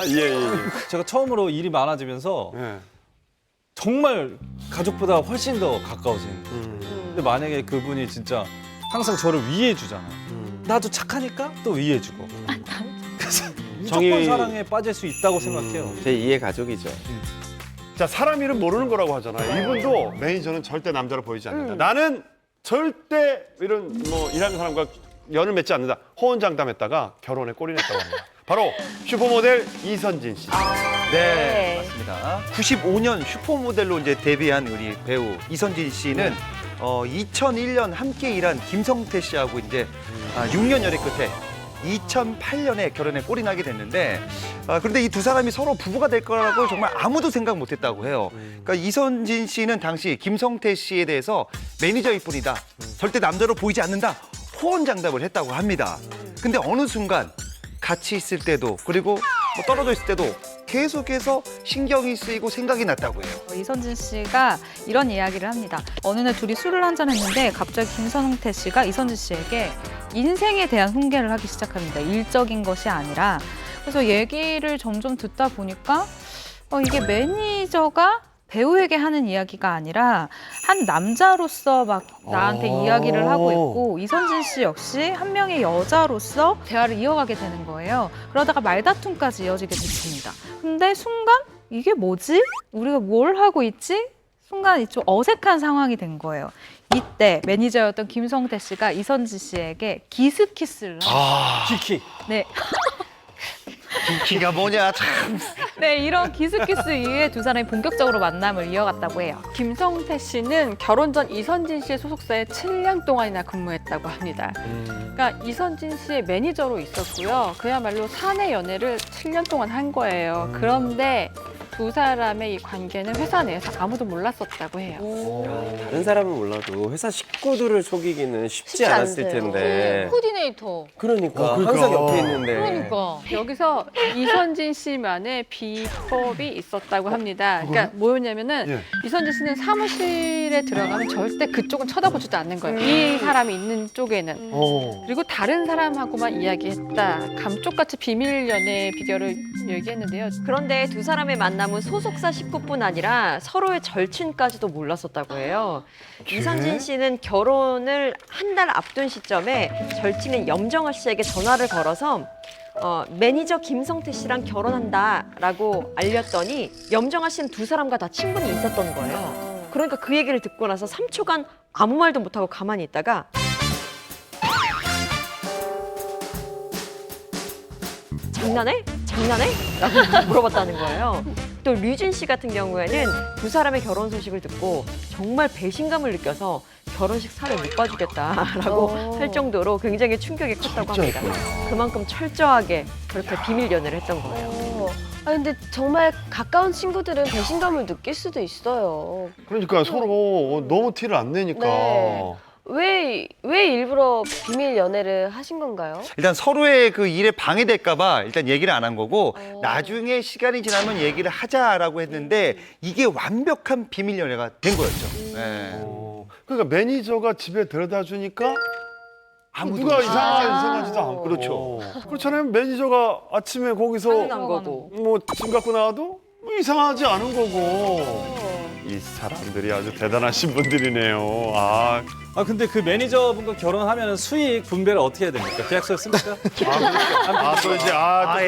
제가 처음으로 일이 많아지면서 정말 가족보다 훨씬 더 가까워진. 근데 만약에 그분이 진짜 항상 저를 위해 주잖아요. 나도 착하니까 또 위해 주고. 그래서 무조건 사랑에 빠질 수 있다고 생각해요. 제 2의 가족이죠. 자, 사람 이름 모르는 거라고 하잖아요. 이분도 매니저는 절대 남자로 보이지 않는다. 나는 절대 이런 뭐 일하는 사람과 연을 맺지 않는다. 호언장담했다가 결혼에 꼴이 냈다고 합니다. 바로 슈퍼모델 이선진 씨. 네, 맞습니다. 95년 슈퍼모델로 이제 데뷔한 우리 배우 이선진 씨는 2001년 함께 일한 김성태 씨하고 이제 6년 열애 끝에 2008년에 결혼에 꼴이 나게 됐는데 그런데 이 두 사람이 서로 부부가 될 거라고 정말 아무도 생각 못했다고 해요. 그러니까 이선진 씨는 당시 김성태 씨에 대해서 매니저일 뿐이다. 절대 남자로 보이지 않는다. 호언장담을 했다고 합니다. 근데 어느 순간 같이 있을 때도 그리고 뭐 떨어져 있을 때도 계속해서 신경이 쓰이고 생각이 났다고 해요. 이선진 씨가 이런 이야기를 합니다. 어느 날 둘이 술을 한잔 했는데 갑자기 김성태 씨가 이선진 씨에게 인생에 대한 훈계를 하기 시작합니다. 일적인 것이 아니라. 그래서 얘기를 점점 듣다 보니까 이게 매니저가 배우에게 하는 이야기가 아니라 한 남자로서 막 나한테 이야기를 하고 있고 이선진 씨 역시 한 명의 여자로서 대화를 이어가게 되는 거예요. 그러다가 말다툼까지 이어지게 됐습니다. 근데 순간 이게 뭐지? 우리가 뭘 하고 있지? 순간 좀 어색한 상황이 된 거예요. 이때 매니저였던 김성태 씨가 이선진 씨에게 기스키스를 합니다. 키키. 네. 키가 뭐냐 참. 네, 이런 기스키스 이후에 두 사람이 본격적으로 만남을 이어갔다고 해요. 김성태 씨는 결혼 전 이선진 씨의 소속사에 7년 동안이나 근무했다고 합니다. 그러니까 이선진 씨의 매니저로 있었고요. 그야말로 사내 연애를 7년 동안 한 거예요. 그런데 두 사람의 이 관계는 회사 내에서 아무도 몰랐었다고 해요. 다른 사람은 몰라도 회사 식구들을 속이기는 쉽지 않았을 않은데요. 텐데. 코디네이터. 그러니까 항상 옆에 있는데. 그러니까. 여기서 이선진 씨만의 비법이 있었다고 합니다. 그러니까 뭐였냐면은 예. 이선진 씨는 사무실에 들어가면 절대 그쪽은 쳐다보지도 않는 거예요. 이 사람이 있는 쪽에는. 그리고 다른 사람하고만 이야기했다. 감쪽같이 비밀 연애 비결을 얘기했는데요. 그런데 두 사람의 만남은 소속사 식구뿐 아니라 서로의 절친까지도 몰랐었다고 해요. 이선진 씨는 결혼을 한 달 앞둔 시점에 절친인 염정아 씨에게 전화를 걸어서 매니저 김성태 씨랑 결혼한다라고 알렸더니 염정아 씨는 두 사람과 다 친분이 있었던 거예요. 그러니까 그 얘기를 듣고 나서 3초간 아무 말도 못하고 가만히 있다가 장난해? 장난해? 라고 물어봤다는 거예요. 또 류진 씨 같은 경우에는 두 사람의 결혼 소식을 듣고 정말 배신감을 느껴서 결혼식 사회 못 봐주겠다라고 할 정도로 굉장히 충격이 컸다고 합니다. 그만큼 철저하게 그렇게 비밀 연애를 했던 거예요. 근데 정말 가까운 친구들은 배신감을 느낄 수도 있어요. 그러니까 서로 너무 티를 안 내니까. 네. 왜 일부러 비밀 연애를 하신 건가요? 일단 서로의 그 일에 방해될까봐 일단 얘기를 안 한 거고 나중에 시간이 지나면 얘기를 하자라고 했는데 이게 완벽한 비밀 연애가 된 거였죠. 네. 그러니까 매니저가 집에 데려다 주니까 아무도 누가 없이. 이상하지도 않고. 그렇죠. 그렇잖아요. 매니저가 아침에 거기서 당연한 거고. 뭐 짐 갖고 나와도 뭐 이상하지 않은 거고. 이 사람들이 아주 대단하신 분들이네요. 근데 그 매니저분과 결혼하면 수익 분배를 어떻게 해야 됩니까? 계약서 씁니까? 또 이제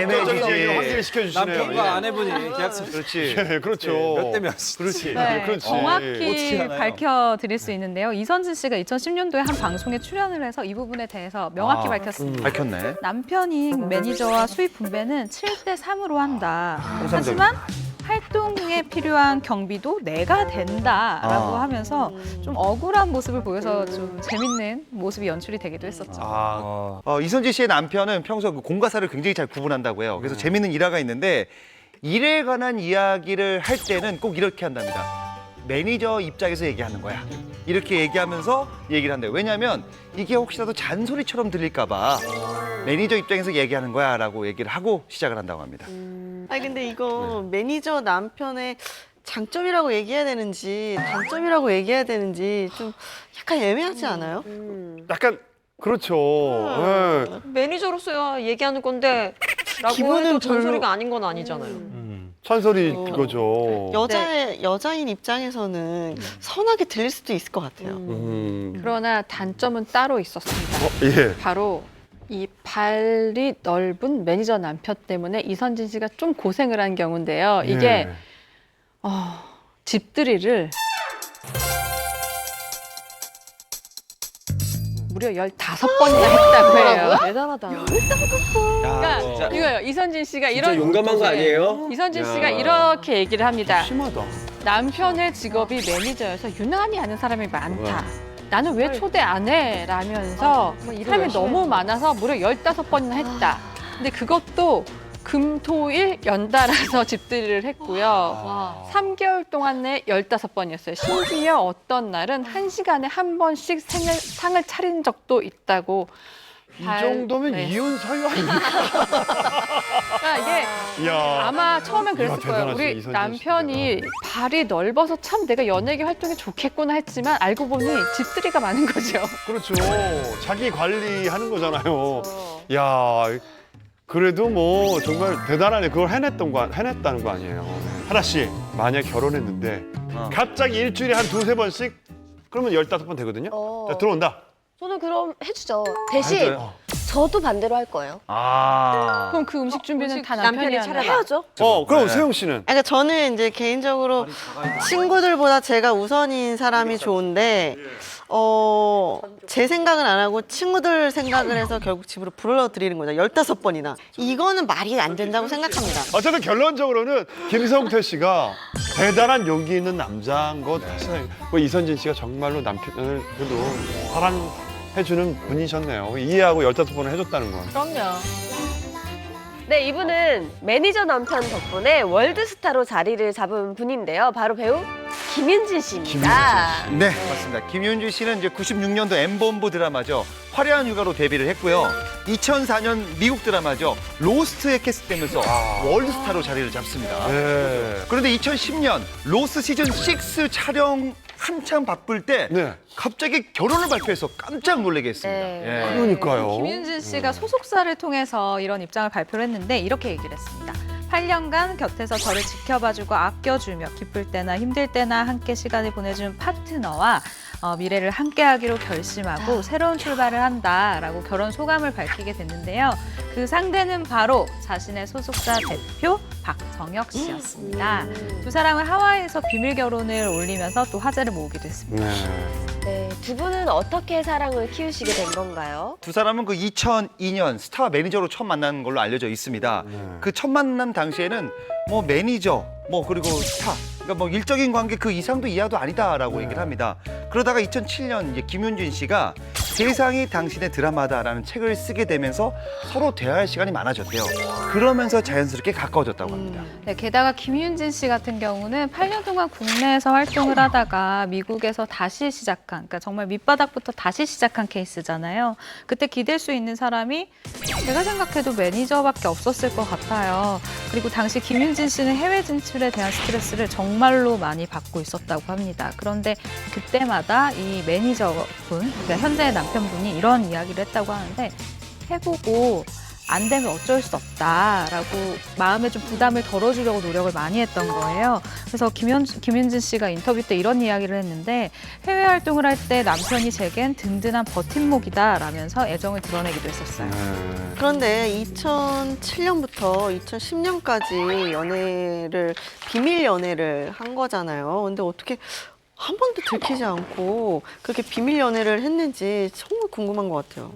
애매해지지. 확인을 시켜주시네요. 남편과 아내분이 계약서 그렇지. 예, 그렇죠. 몇 대 몇? 그렇지. 네, 그렇지. 정확히 어떻게 하나요? 밝혀드릴 수 있는데요. 이선진 씨가 2010년도에 한 방송에 출연을 해서 이 부분에 대해서 명확히 밝혔습니다. 밝혔네. 남편인 매니저와 수입 분배는 7대 3으로 한다. 하지만 활동에 필요한 경비도 내가 된다라고 하면서 좀 억울한 모습을 보여서 좀 재밌는 모습이 연출이 되기도 했었죠. 이선진 씨의 남편은 평소 그 공과사를 굉장히 잘 구분한다고 해요. 그래서 재밌는 일화가 있는데 일에 관한 이야기를 할 때는 꼭 이렇게 한답니다. 매니저 입장에서 얘기하는 거야. 이렇게 얘기하면서 얘기를 한대요. 왜냐하면 이게 혹시라도 잔소리처럼 들릴까 봐 매니저 입장에서 얘기하는 거야 라고 얘기를 하고 시작을 한다고 합니다. 아니 근데 이거 매니저 남편의 장점이라고 얘기해야 되는지 단점이라고 얘기해야 되는지 좀 약간 애매하지 않아요? 약간 그렇죠. 예. 매니저로서야 얘기하는 건데 라고 기분은 해도 별로- 잔소리가 아닌 건 아니잖아요. 찬설이 그거죠. 여자인 입장에서는 선하게 들릴 수도 있을 것 같아요. 그러나 단점은 따로 있었습니다. 예. 바로 이 발이 넓은 매니저 남편 때문에 이선진 씨가 좀 고생을 한 경우인데요. 이게 예. 집들이를 무려 15번이나 했다고 해요. 대단하다. 그러니까 진짜. 이거요. 이선진 씨가 진짜 이런 용감한 거 아니에요? 이선진 야. 씨가 이렇게 얘기를 합니다. 심하다. 남편의 직업이 매니저여서 유난히 아는 사람이 많다. 나는 왜 초대 안 해? 라면서 사람이 너무 많아서 무려 15번이나 했다. 근데 그것도 금, 토, 일 연달아서 집들이를 했고요. 3개월 동안에 15번이었어요. 심지어 어떤 날은 1시간에 한 번씩 상을 차린 적도 있다고. 이 정도면 네. 이혼 사유 아닙니까? 그러니까 이게 이야. 아마 처음엔 그랬을 거예요. 대단하시네, 우리 이선진 남편이 발이 넓어서 참 내가 연예계 활동이 좋겠구나 했지만 알고 보니 집들이가 많은 거죠. 그렇죠. 자기 관리하는 거잖아요. 야, 그래도 뭐 정말 대단하네. 그걸 해냈다는 거 아니에요. 하나 씨, 만약 결혼했는데 갑자기 일주일에 한 2-3번씩 그러면 15번 되거든요. 자, 들어온다. 저는 그럼 해주죠. 대신 해줘요? 저도 반대로 할 거예요. 아. 그럼 그 음식 준비는 다 남편이 남편이 하나요? 차려라. 해야죠. 그럼 세영 씨는? 그러니까 저는 이제 개인적으로 친구들보다 제가 우선인 사람이 좋은데 제 생각은 안 하고 친구들 생각을 해서 결국 집으로 불러들이는 거죠. 15번이나. 이거는 말이 안 된다고 생각합니다. 어쨌든 결론적으로는 김성태 씨가 대단한 용기 있는 남자인 것 같아요. 이선진 씨가 정말로 남편을 그래도 사랑해주는 분이셨네요. 이해하고 15번을 해줬다는 건. 그럼요. 네, 이분은 매니저 남편 덕분에 월드스타로 자리를 잡은 분인데요. 바로 배우 김윤진 씨입니다. 네, 맞습니다. 김윤진 씨는 이제 96년도 M본부 드라마죠. 화려한 휴가로 데뷔를 했고요. 2004년 미국 드라마죠. 로스트에 캐스트되면서 월드스타로 자리를 잡습니다. 네. 그런데 2010년 로스 시즌 6 촬영 한창 바쁠 때 네. 갑자기 결혼을 발표해서 깜짝 놀라게 했습니다. 네. 예. 그러니까요. 김윤진 씨가 소속사를 통해서 이런 입장을 발표를 했는데 이렇게 얘기를 했습니다. 8년간 곁에서 저를 지켜봐주고 아껴주며 기쁠 때나 힘들 때나 함께 시간을 보내준 파트너와 미래를 함께하기로 결심하고 새로운 출발을 한다라고 결혼 소감을 밝히게 됐는데요. 그 상대는 바로 자신의 소속사 대표 박정혁 씨였습니다. 두 사람은 하와이에서 비밀 결혼을 올리면서 또 화제를 모으기도 했습니다. 네, 두 분은 어떻게 사랑을 키우시게 된 건가요? 두 사람은 그 2002년 스타 매니저로 처음 만난 걸로 알려져 있습니다. 그 첫 만남 당시에는 뭐 매니저, 뭐 그리고 스타, 그러니까 뭐 일적인 관계 그 이상도 이하도 아니다라고 얘기를 합니다. 그러다가 2007년 이제 김윤진 씨가 세상이 당신의 드라마다라는 책을 쓰게 되면서 서로 대화할 시간이 많아졌대요. 그러면서 자연스럽게 가까워졌다고 합니다. 네, 게다가 김윤진 씨 같은 경우는 8년 동안 국내에서 활동을 하다가 미국에서 다시 시작한, 그러니까 정말 밑바닥부터 다시 시작한 케이스잖아요. 그때 기댈 수 있는 사람이 제가 생각해도 매니저밖에 없었을 것 같아요. 그리고 당시 김윤진 씨는 해외 진출에 대한 스트레스를 정말로 많이 받고 있었다고 합니다. 그런데 그때마다 이 매니저분, 그러니까 현재의 남편분이 이런 이야기를 했다고 하는데 해보고 안 되면 어쩔 수 없다라고 마음에 좀 부담을 덜어주려고 노력을 많이 했던 거예요. 그래서 김윤진 씨가 인터뷰 때 이런 이야기를 했는데 해외 활동을 할 때 남편이 제겐 든든한 버팀목이다라면서 애정을 드러내기도 했었어요. 그런데 2007년부터 2010년까지 비밀 연애를 한 거잖아요. 근데 어떻게 한 번도 들키지 않고 그렇게 비밀 연애를 했는지 정말 궁금한 것 같아요.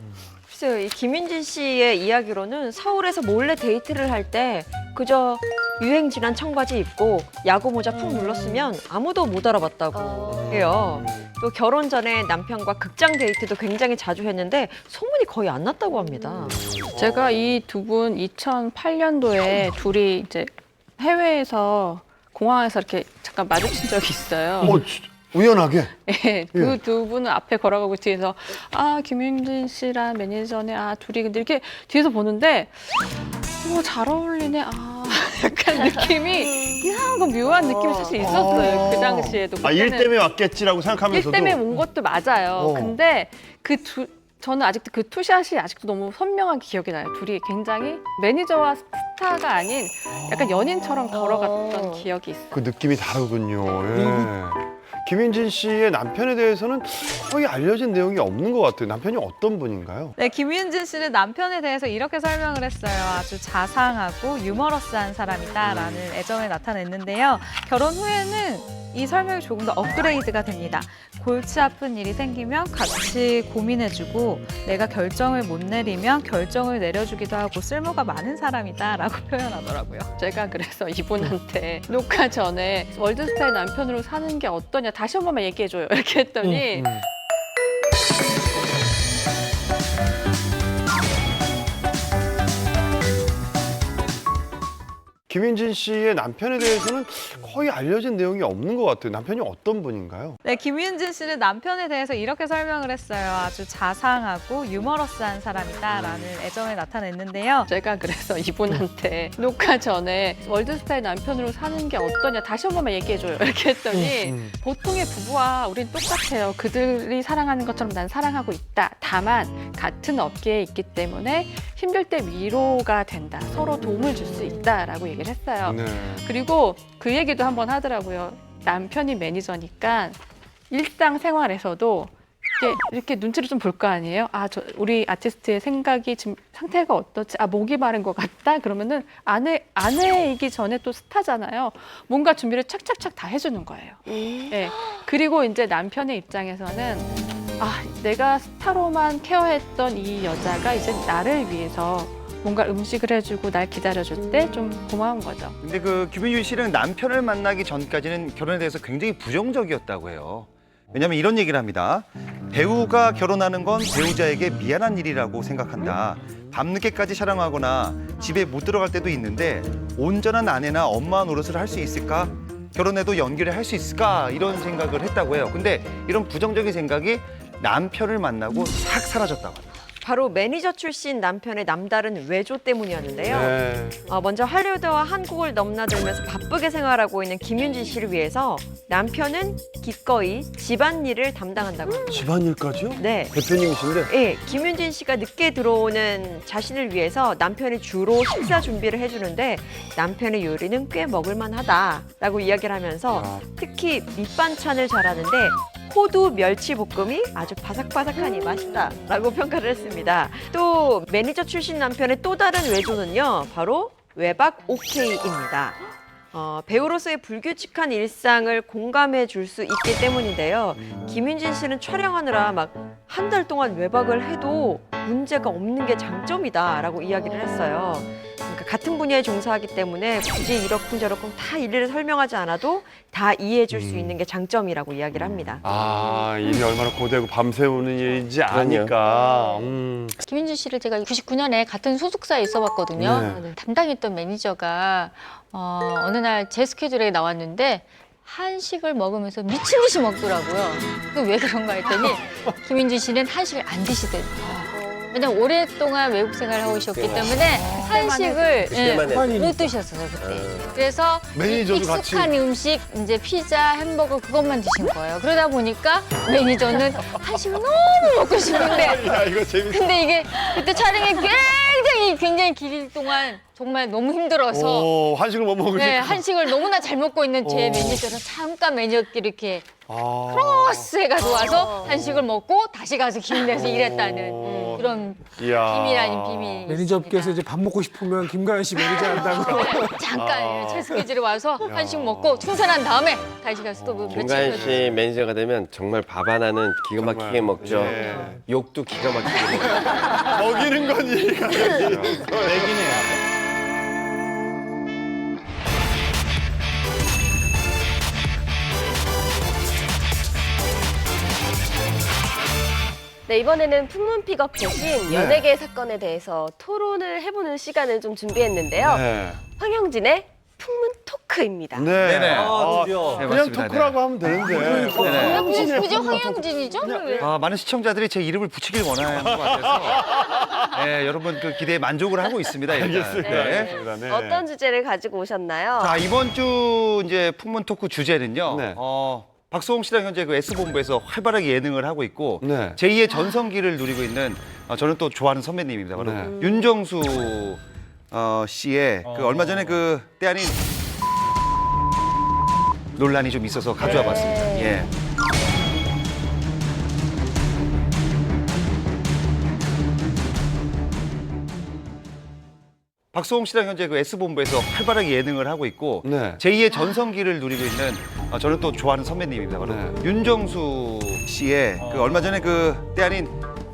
글쎄요, 이 김윤진 씨의 이야기로는 서울에서 몰래 데이트를 할 때 그저 유행 지난 청바지 입고 야구 모자 푹 눌렀으면 아무도 못 알아봤다고 해요. 또 결혼 전에 남편과 극장 데이트도 굉장히 자주 했는데 소문이 거의 안 났다고 합니다. 제가 이 두 분 2008년도에 둘이 이제 해외에서 공항에서 이렇게 잠깐 마주친 적이 있어요. 우연하게? 네, 그 두 분은 앞에 걸어가고 뒤에서 김윤진 씨랑 매니저네 둘이 근데 이렇게 뒤에서 보는데 잘 어울리네 약간 느낌이 이상한 거 묘한 느낌이 사실 있었어요. 그 당시에도. 일 때문에 왔겠지라고 생각하면서도. 일 때문에 온 것도 맞아요. 근데 저는 아직도 그 투샷이 아직도 너무 선명하게 기억이 나요. 둘이 굉장히 매니저와 스타가 아닌 약간 연인처럼 걸어갔던 기억이 있어요. 그 느낌이 다르군요. 예. 김윤진 씨의 남편에 대해서는 거의 알려진 내용이 없는 것 같아요. 남편이 어떤 분인가요? 네, 김윤진 씨는 남편에 대해서 이렇게 설명을 했어요. 아주 자상하고 유머러스한 사람이다라는 애정을 나타냈는데요. 결혼 후에는 이 설명이 조금 더 업그레이드가 됩니다. 골치 아픈 일이 생기면 같이 고민해주고 내가 결정을 못 내리면 결정을 내려주기도 하고 쓸모가 많은 사람이다라고 표현하더라고요. 제가 그래서 이분한테 녹화 전에 월드스타의 남편으로 사는 게 어떠냐 다시 한 번만 얘기해줘요 이렇게 했더니 김윤진 씨의 남편에 대해서는 거의 알려진 내용이 없는 것 같아요. 남편이 어떤 분인가요? 네, 김윤진 씨는 남편에 대해서 이렇게 설명을 했어요. 아주 자상하고 유머러스한 사람이다라는 애정을 나타냈는데요. 제가 그래서 이분한테 녹화 전에 월드스타의 남편으로 사는 게 어떠냐 다시 한 번만 얘기해줘요 이렇게 했더니 보통의 부부와 우린 똑같아요. 그들이 사랑하는 것처럼 난 사랑하고 있다. 다만 같은 업계에 있기 때문에 힘들 때 위로가 된다. 서로 도움을 줄 수 있다라고 얘기를 했어요. 네. 그리고 그 얘기도 한번 하더라고요. 남편이 매니저니까 일상생활에서도 이렇게 눈치를 좀 볼 거 아니에요? 아, 우리 아티스트의 생각이 지금 상태가 어떻지? 아, 목이 마른 것 같다? 그러면은 아내이기 전에 또 스타잖아요. 뭔가 준비를 착착착 다 해주는 거예요. 네. 그리고 이제 남편의 입장에서는 아, 내가 스타로만 케어했던 이 여자가 이제 나를 위해서 뭔가 음식을 해주고 날 기다려줄 때 좀 고마운 거죠. 근데 그 김윤준 씨는 남편을 만나기 전까지는 결혼에 대해서 굉장히 부정적이었다고 해요. 왜냐하면 이런 얘기를 합니다. 배우가 결혼하는 건 배우자에게 미안한 일이라고 생각한다. 밤늦게까지 촬영하거나 집에 못 들어갈 때도 있는데 온전한 아내나 엄마 노릇을 할 수 있을까? 결혼해도 연기를 할 수 있을까? 이런 생각을 했다고 해요. 근데 이런 부정적인 생각이 남편을 만나고 싹 사라졌다고 합니다. 바로 매니저 출신 남편의 남다른 외조 때문이었는데요. 네. 먼저 할리우드와 한국을 넘나들면서 바쁘게 생활하고 있는 김윤진 씨를 위해서 남편은 기꺼이 집안일을 담당한다고 합니다. 집안일까지요? 네. 대표님이신데? 네, 김윤진 씨가 늦게 들어오는 자신을 위해서 남편이 주로 식사 준비를 해주는데 남편의 요리는 꽤 먹을만하다라고 이야기를 하면서 특히 밑반찬을 잘하는데 호두 멸치볶음이 아주 바삭바삭하니 맛있다라고 평가를 했습니다. 또 매니저 출신 남편의 또 다른 외조는요, 바로 외박 오케이입니다. 배우로서의 불규칙한 일상을 공감해 줄 수 있기 때문인데요. 김윤진 씨는 촬영하느라 막 한 달 동안 외박을 해도 문제가 없는 게 장점이다라고 이야기를 했어요. 그러니까 같은 분야에 종사하기 때문에 굳이 이러쿵저러쿵 다 일일이 설명하지 않아도 다 이해해 줄 수 있는 게 장점이라고 이야기를 합니다. 아, 일이 얼마나 고되고 밤새우는 일인지 아니까. 김윤준 씨를 제가 99년에 같은 소속사에 있어봤거든요. 네. 담당했던 매니저가 어느 날 제 스케줄에 나왔는데 한식을 먹으면서 미친 듯이 먹더라고요. 그 왜 그런가 했더니 김윤준 씨는 한식을 안 드시대요. 왜냐면 오랫동안 외국 생활을 하고 있었기 때문에 한식을 그때만 못 드셨어요 그때. 그래서 매니저도 익숙한 음식, 이제 피자, 햄버거 그것만 드신 거예요. 그러다 보니까 매니저는 한식을 너무 먹고 싶은데 야, 이거 재밌어. 근데 이게 그때 촬영이 굉장히 길 동안 정말 너무 힘들어서 오, 한식을 못 먹으니까. 네, 한식을 너무나 잘 먹고 있는 제 매니저랑 잠깐 매니저끼리 이렇게 아. 크로스 해가지고 와서 한식을 먹고 다시 가서 힘내서 일했다는 그런 이야. 비밀 아닌 비밀이 매니저께서 이제 밥 먹고 싶으면 김가연 씨 매니저 한다고. 잠깐 제 스케줄에 와서 한식 먹고 충전한 다음에 다시 가서 또 며칠 김가연 씨 매니저가 되면 정말 밥 하나는 기가 막히게 먹죠. 예. 욕도 기가 막히게 먹죠. 먹이는 건 일이가 애기네요. 네, 이번에는 풍문 픽업 대신 연예계 사건에 대해서 토론을 해보는 시간을 좀 준비했는데요. 네. 황영진의 풍문 토크입니다. 네. 네네. 드디어. 네, 그냥 맞습니다. 토크라고 하면 되는데. 네네. 그죠 황영진이죠? 많은 시청자들이 제 이름을 붙이길 원하는 것 같아서 네, 여러분 그 기대에 만족을 하고 있습니다. 일단. 알겠습니다. 네. 알겠습니다. 네. 어떤 주제를 가지고 오셨나요? 자, 이번 주 이제 풍문 토크 주제는요. 네. 박수홍 씨랑 현재 그 S본부에서 활발하게 예능을 하고 있고 네. 제2의 전성기를 누리고 있는 저는 또 좋아하는 선배님입니다. 바로 네. 윤정수 씨의 그 얼마 전에 그 때 아닌 논란이 좀 있어서 가져와 봤습니다. 예. 박수홍 씨랑 현재 그 S본부에서 활발하게 예능을 하고 있고 네. 제2의 전성기를 누리고 있는 저는 또 좋아하는 선배님입니다. 바로 윤정수 씨의 그 얼마 전에 그 때 아닌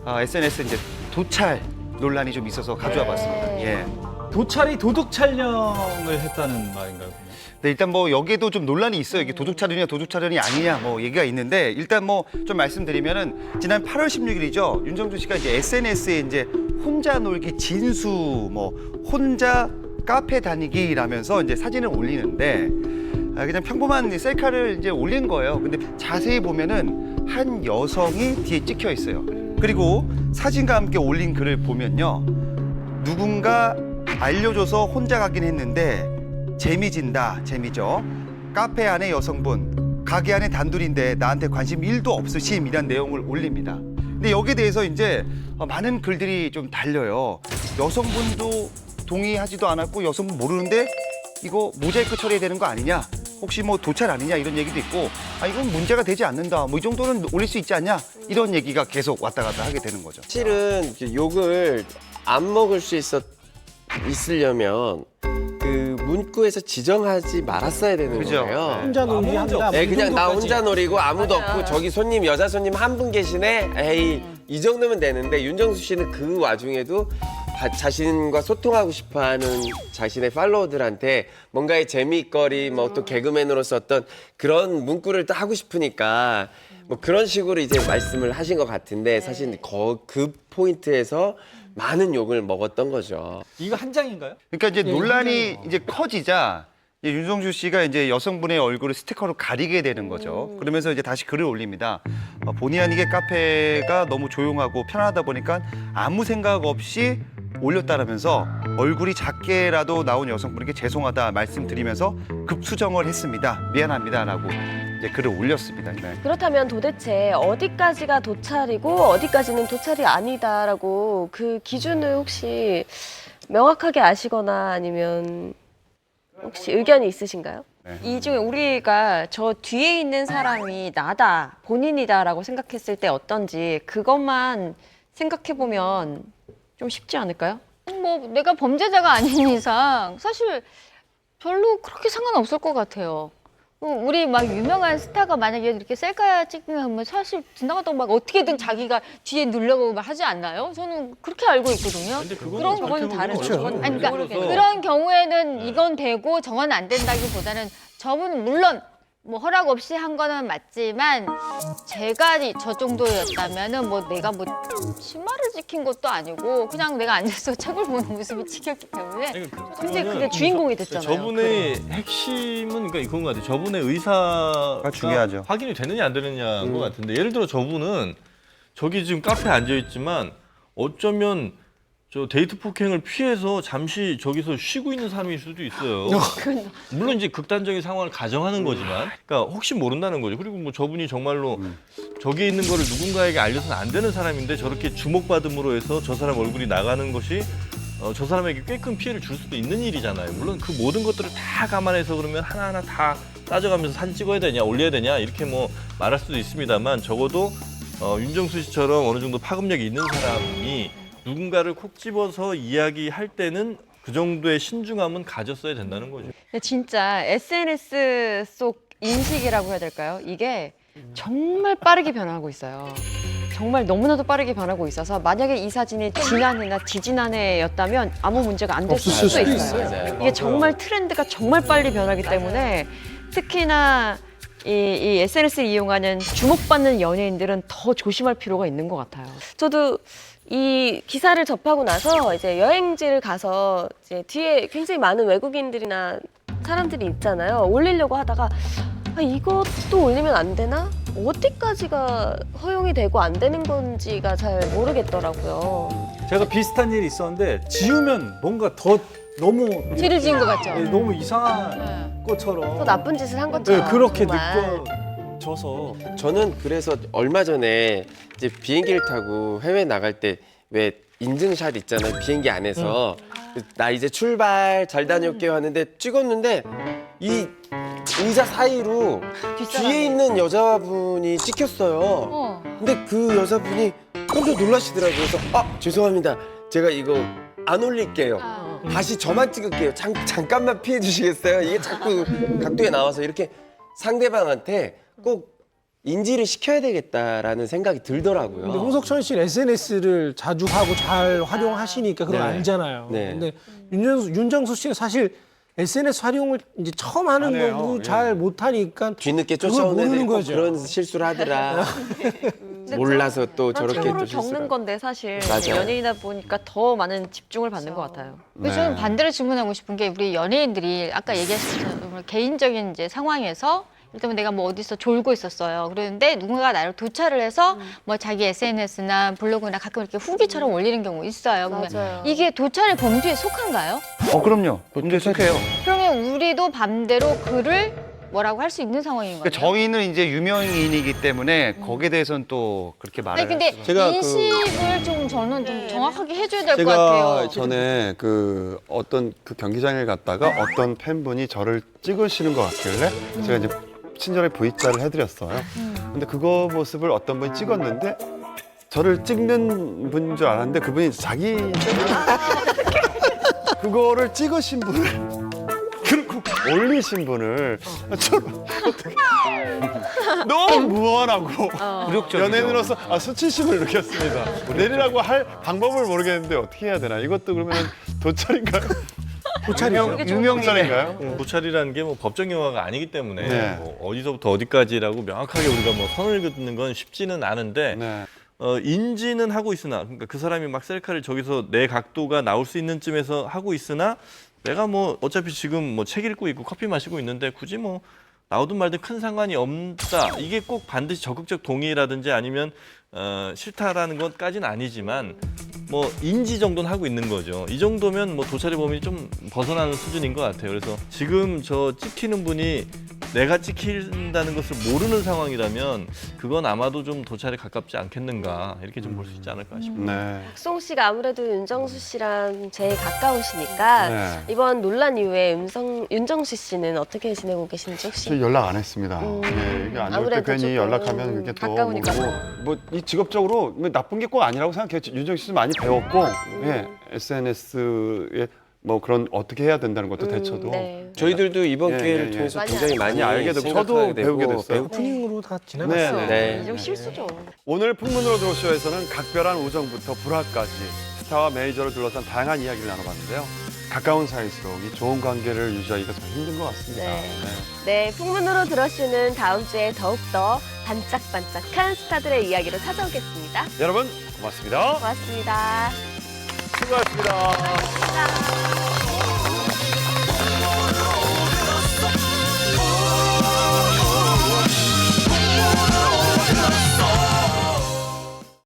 SNS 이제 도찰 논란이 좀 있어서 가져와 봤습니다. 예. 도찰이 도둑 촬영을 했다는 말인가요? 네, 일단 뭐 여기에도 좀 논란이 있어요. 이게 도둑 촬영이냐 도둑 촬영이 아니냐 뭐 얘기가 있는데 일단 뭐 좀 말씀드리면은 지난 8월 16일이죠. 윤정수 씨가 이제 SNS에 이제 혼자 놀기 진수 뭐 혼자 카페 다니기라면서 이제 사진을 올리는데 그냥 평범한 셀카를 이제 올린 거예요. 근데 자세히 보면은 한 여성이 뒤에 찍혀 있어요. 그리고 사진과 함께 올린 글을 보면요. 누군가 알려줘서 혼자 가긴 했는데 재미진다, 재미죠. 카페 안에 여성분, 가게 안에 단둘인데 나한테 관심 1도 없으심이란 내용을 올립니다. 근데 여기에 대해서 이제 많은 글들이 좀 달려요. 여성분도 동의하지도 않았고 여성분 모르는데 이거 모자이크 처리해야 되는 거 아니냐? 혹시 뭐 도찰 아니냐 이런 얘기도 있고 이건 문제가 되지 않는다. 뭐 이 정도는 올릴 수 있지 않냐? 이런 얘기가 계속 왔다 갔다 하게 되는 거죠. 사실은 욕을 안 먹을 수 있으려면 그 문구에서 지정하지 말았어야 되는 그죠? 거예요. 혼자 놀기 한다. 네, 그냥 나 정도까지. 혼자 노리고 아무도 없고 저기 손님 여자 손님 한 분 계시네. 에이 이 정도면 되는데 윤정수 씨는 그 와중에도 자신과 소통하고 싶어하는 자신의 팔로워들한테 뭔가의 재미있거리 뭐 또 개그맨으로서 어떤 그런 문구를 또 하고 싶으니까 뭐 그런 식으로 이제 말씀을 하신 것 같은데 사실 그 포인트에서 많은 욕을 먹었던 거죠. 이거 한 장인가요? 그러니까 이제 논란이 이제 커지자 이제 윤정수 씨가 이제 여성분의 얼굴을 스티커로 가리게 되는 거죠. 그러면서 이제 다시 글을 올립니다. 본의 아니게 카페가 너무 조용하고 편안하다 보니까 아무 생각 없이 올렸다라면서 얼굴이 작게라도 나온 여성분에게 죄송하다 말씀드리면서 급수정을 했습니다. 미안합니다라고 이제 글을 올렸습니다. 네. 그렇다면 도대체 어디까지가 도찰이고 어디까지는 도찰이 아니다라고 그 기준을 혹시 명확하게 아시거나 아니면 혹시 의견이 있으신가요? 이 중에 우리가 저 뒤에 있는 사람이 나다, 본인이다라고 생각했을 때 어떤지 그것만 생각해보면 좀 쉽지 않을까요? 뭐 내가 범죄자가 아닌 이상 사실 별로 그렇게 상관없을 것 같아요. 우리 막 유명한 스타가 만약에 이렇게 셀카 찍으면 사실 지나가다가 막 어떻게든 자기가 뒤에 누르고 막 하지 않나요? 저는 그렇게 알고 있거든요. 그런 건 다르죠. 아니, 그러니까 그런 경우에는 이건 되고 저건 안 된다기보다는 저분은 물론 뭐 허락 없이 한 거는 맞지만 제가 저 정도였다면은 뭐 내가 뭐 치마를 지킨 것도 아니고 그냥 내가 앉아서 책을 보는 모습이 찍혔기 때문에 근데 그게 주인공이 됐잖아요. 저분의 핵심은 그러니까 이건 것 같아요. 저분의 의사가 중요하죠. 확인이 되느냐 안 되느냐인 것 같은데 예를 들어 저분은 저기 지금 카페에 앉아 있지만 어쩌면 저 데이트 폭행을 피해서 잠시 저기서 쉬고 있는 사람일 수도 있어요. 물론 이제 극단적인 상황을 가정하는 거지만, 그러니까 혹시 모른다는 거죠. 그리고 뭐 저분이 정말로 저기에 있는 거를 누군가에게 알려서는 안 되는 사람인데 저렇게 주목받음으로 해서 저 사람 얼굴이 나가는 것이 저 사람에게 꽤 큰 피해를 줄 수도 있는 일이잖아요. 물론 그 모든 것들을 다 감안해서 그러면 하나하나 다 따져가면서 사진 찍어야 되냐, 올려야 되냐 이렇게 뭐 말할 수도 있습니다만 적어도 윤정수 씨처럼 어느 정도 파급력이 있는 사람이 누군가를 콕 집어서 이야기할 때는 그 정도의 신중함은 가졌어야 된다는 거죠. 근데 진짜 SNS 속 인식이라고 해야 될까요? 이게 정말 빠르게 변하고 있어요. 정말 너무나도 빠르게 변하고 있어서 만약에 이 사진이 지난해나 지지난해였다면 아무 문제가 안 됐을 수도 있어요. 이게 정말 트렌드가 정말 빨리 변하기 때문에 특히나 이 SNS를 이용하는 주목받는 연예인들은 더 조심할 필요가 있는 것 같아요. 저도 이 기사를 접하고 나서 이제 여행지를 가서 이제 뒤에 굉장히 많은 외국인들이나 사람들이 있잖아요. 올리려고 하다가 이것도 올리면 안 되나? 어디까지가 허용이 되고 안 되는 건지가 잘 모르겠더라고요. 제가 비슷한 일이 있었는데 지우면 뭔가 더 너무 죄를 지은 것 같죠? 너무 이상한 것처럼 또 나쁜 짓을 한 것처럼. 그렇게 정말. 느껴져서 저는 그래서 얼마 전에 이제 비행기를 타고 해외 나갈 때 왜 인증샷 있잖아요. 비행기 안에서 나 이제 출발 잘 다녀올게요 하는데 찍었는데 이 의자 사이로 뒤에 있는 여자분이 찍혔어요. 근데 그 여자분이 깜짝 놀라시더라고요. 그래서 죄송합니다. 제가 이거 안 올릴게요. 다시 저만 찍을게요. 잠깐만 피해 주시겠어요? 이게 자꾸 각도에 나와서 이렇게 상대방한테 꼭 인지를 시켜야 되겠다라는 생각이 들더라고요. 근데 홍석천 씨는 SNS를 자주 하고 잘 활용하시니까 그걸 네. 알잖아요. 네. 근데 윤정수 씨는 사실 SNS 활용을 이제 처음 하는 안 해요. 거고 예. 잘 못하니까 뒤늦게 그걸 쫓아오는 애들이 모르는 꼭 거죠. 그런 실수를 하더라. 몰라서 또 저렇게 참으로 또 실수를 겪는 건데 사실 맞아요. 연예인이다 보니까 더 많은 집중을 받는 것 같아요. 그래서 저는 반대로 질문하고 싶은 게 우리 연예인들이 아까 얘기하셨잖아요. 개인적인 이제 상황에서 일단 내가 뭐 어디서 졸고 있었어요. 그런데 누군가가 나를 도찰을 해서 뭐 자기 SNS나 블로그나 가끔 이렇게 후기처럼 올리는 경우 있어요. 그러면 맞아요. 이게 도찰의 범주에 속한가요? 그럼요. 문제 속해요. 그러면 우리도 반대로 글을 뭐라고 할 수 있는 상황인 거예요? 그러니까 저희는 이제 유명인이기 때문에 거기에 대해서는 또 그렇게 말을 아니 근데 제가 인식을 좀 저는 좀 정확하게 해줘야 될 것 제가 같아요. 전에 그 어떤 그 경기장에 갔다가 어떤 팬분이 저를 찍으시는 것 같길래 제가 이제 친절히 V자를 해드렸어요. 근데 그거 모습을 어떤 분이 찍었는데 저를 찍는 분인 줄 알았는데 그분이 자기 그거를 찍으신 분을 그리고 올리신 분을 저는 어떻게 너무 무언하고 굴욕적이죠. 연예인으로서 수치심을 느꼈습니다. 내리라고 할 방법을 모르겠는데 어떻게 해야 되나? 이것도 그러면 도찰인가요? 유명인인가요? 도찰이라는 게 뭐 법정 용어가 아니기 때문에 네. 뭐 어디서부터 어디까지라고 명확하게 우리가 뭐 선을 긋는 건 쉽지는 않은데 네. 인지는 하고 있으나 그러니까 그 사람이 막 셀카를 저기서 내 각도가 나올 수 있는 쯤에서 하고 있으나 내가 뭐 어차피 지금 뭐 책 읽고 있고 커피 마시고 있는데 굳이 뭐 나오든 말든 큰 상관이 없다. 이게 꼭 반드시 적극적 동의라든지 아니면 싫다라는 것까지는 아니지만 뭐 인지 정도는 하고 있는 거죠. 이 정도면 뭐 도찰의 범위 좀 벗어나는 수준인 것 같아요. 그래서 지금 저 찍히는 분이 내가 찍힌다는 것을 모르는 상황이라면 그건 아마도 좀 도찰에 가깝지 않겠는가 이렇게 좀 볼 수 있지 않을까 싶습니다. 네. 박수홍 씨가 아무래도 윤정수 씨랑 제일 가까우시니까 네. 이번 논란 이후에 윤정수 씨는 어떻게 지내고 계신지 혹시? 저 연락 안 했습니다. 예, 이게 안 좋을 때 아무래도 괜히 조금, 연락하면 그게 또 가까우니까. 뭐이 직업적으로 뭐 나쁜 게 꼭 아니라고 생각해요. 윤정 씨도 많이 배웠고 예, SNS에 뭐 그런 어떻게 해야 된다는 것도 대처도 네. 저희들도 이번 예, 기회를 예, 예. 통해서 많이 굉장히 많이 알게 되고 생각하게 저도 되고 배우게 됐어요. 배우고 오프닝으로 다 네, 지나갔어요. 네. 이좀 실수죠. 오늘 풍문으로 들어오쇼에서는 각별한 우정부터 불화까지 스타와 매니저를 둘러싼 다양한 이야기를 나눠봤는데요. 가까운 사이일수록 이 좋은 관계를 유지하기가 좀 힘든 것 같습니다. 네. 네, 풍문으로 들어쇼는 다음 주에 더욱더 반짝반짝한 스타들의 이야기로 찾아오겠습니다. 여러분 고맙습니다. 고맙습니다. 수고하셨습니다. 고맙습니다.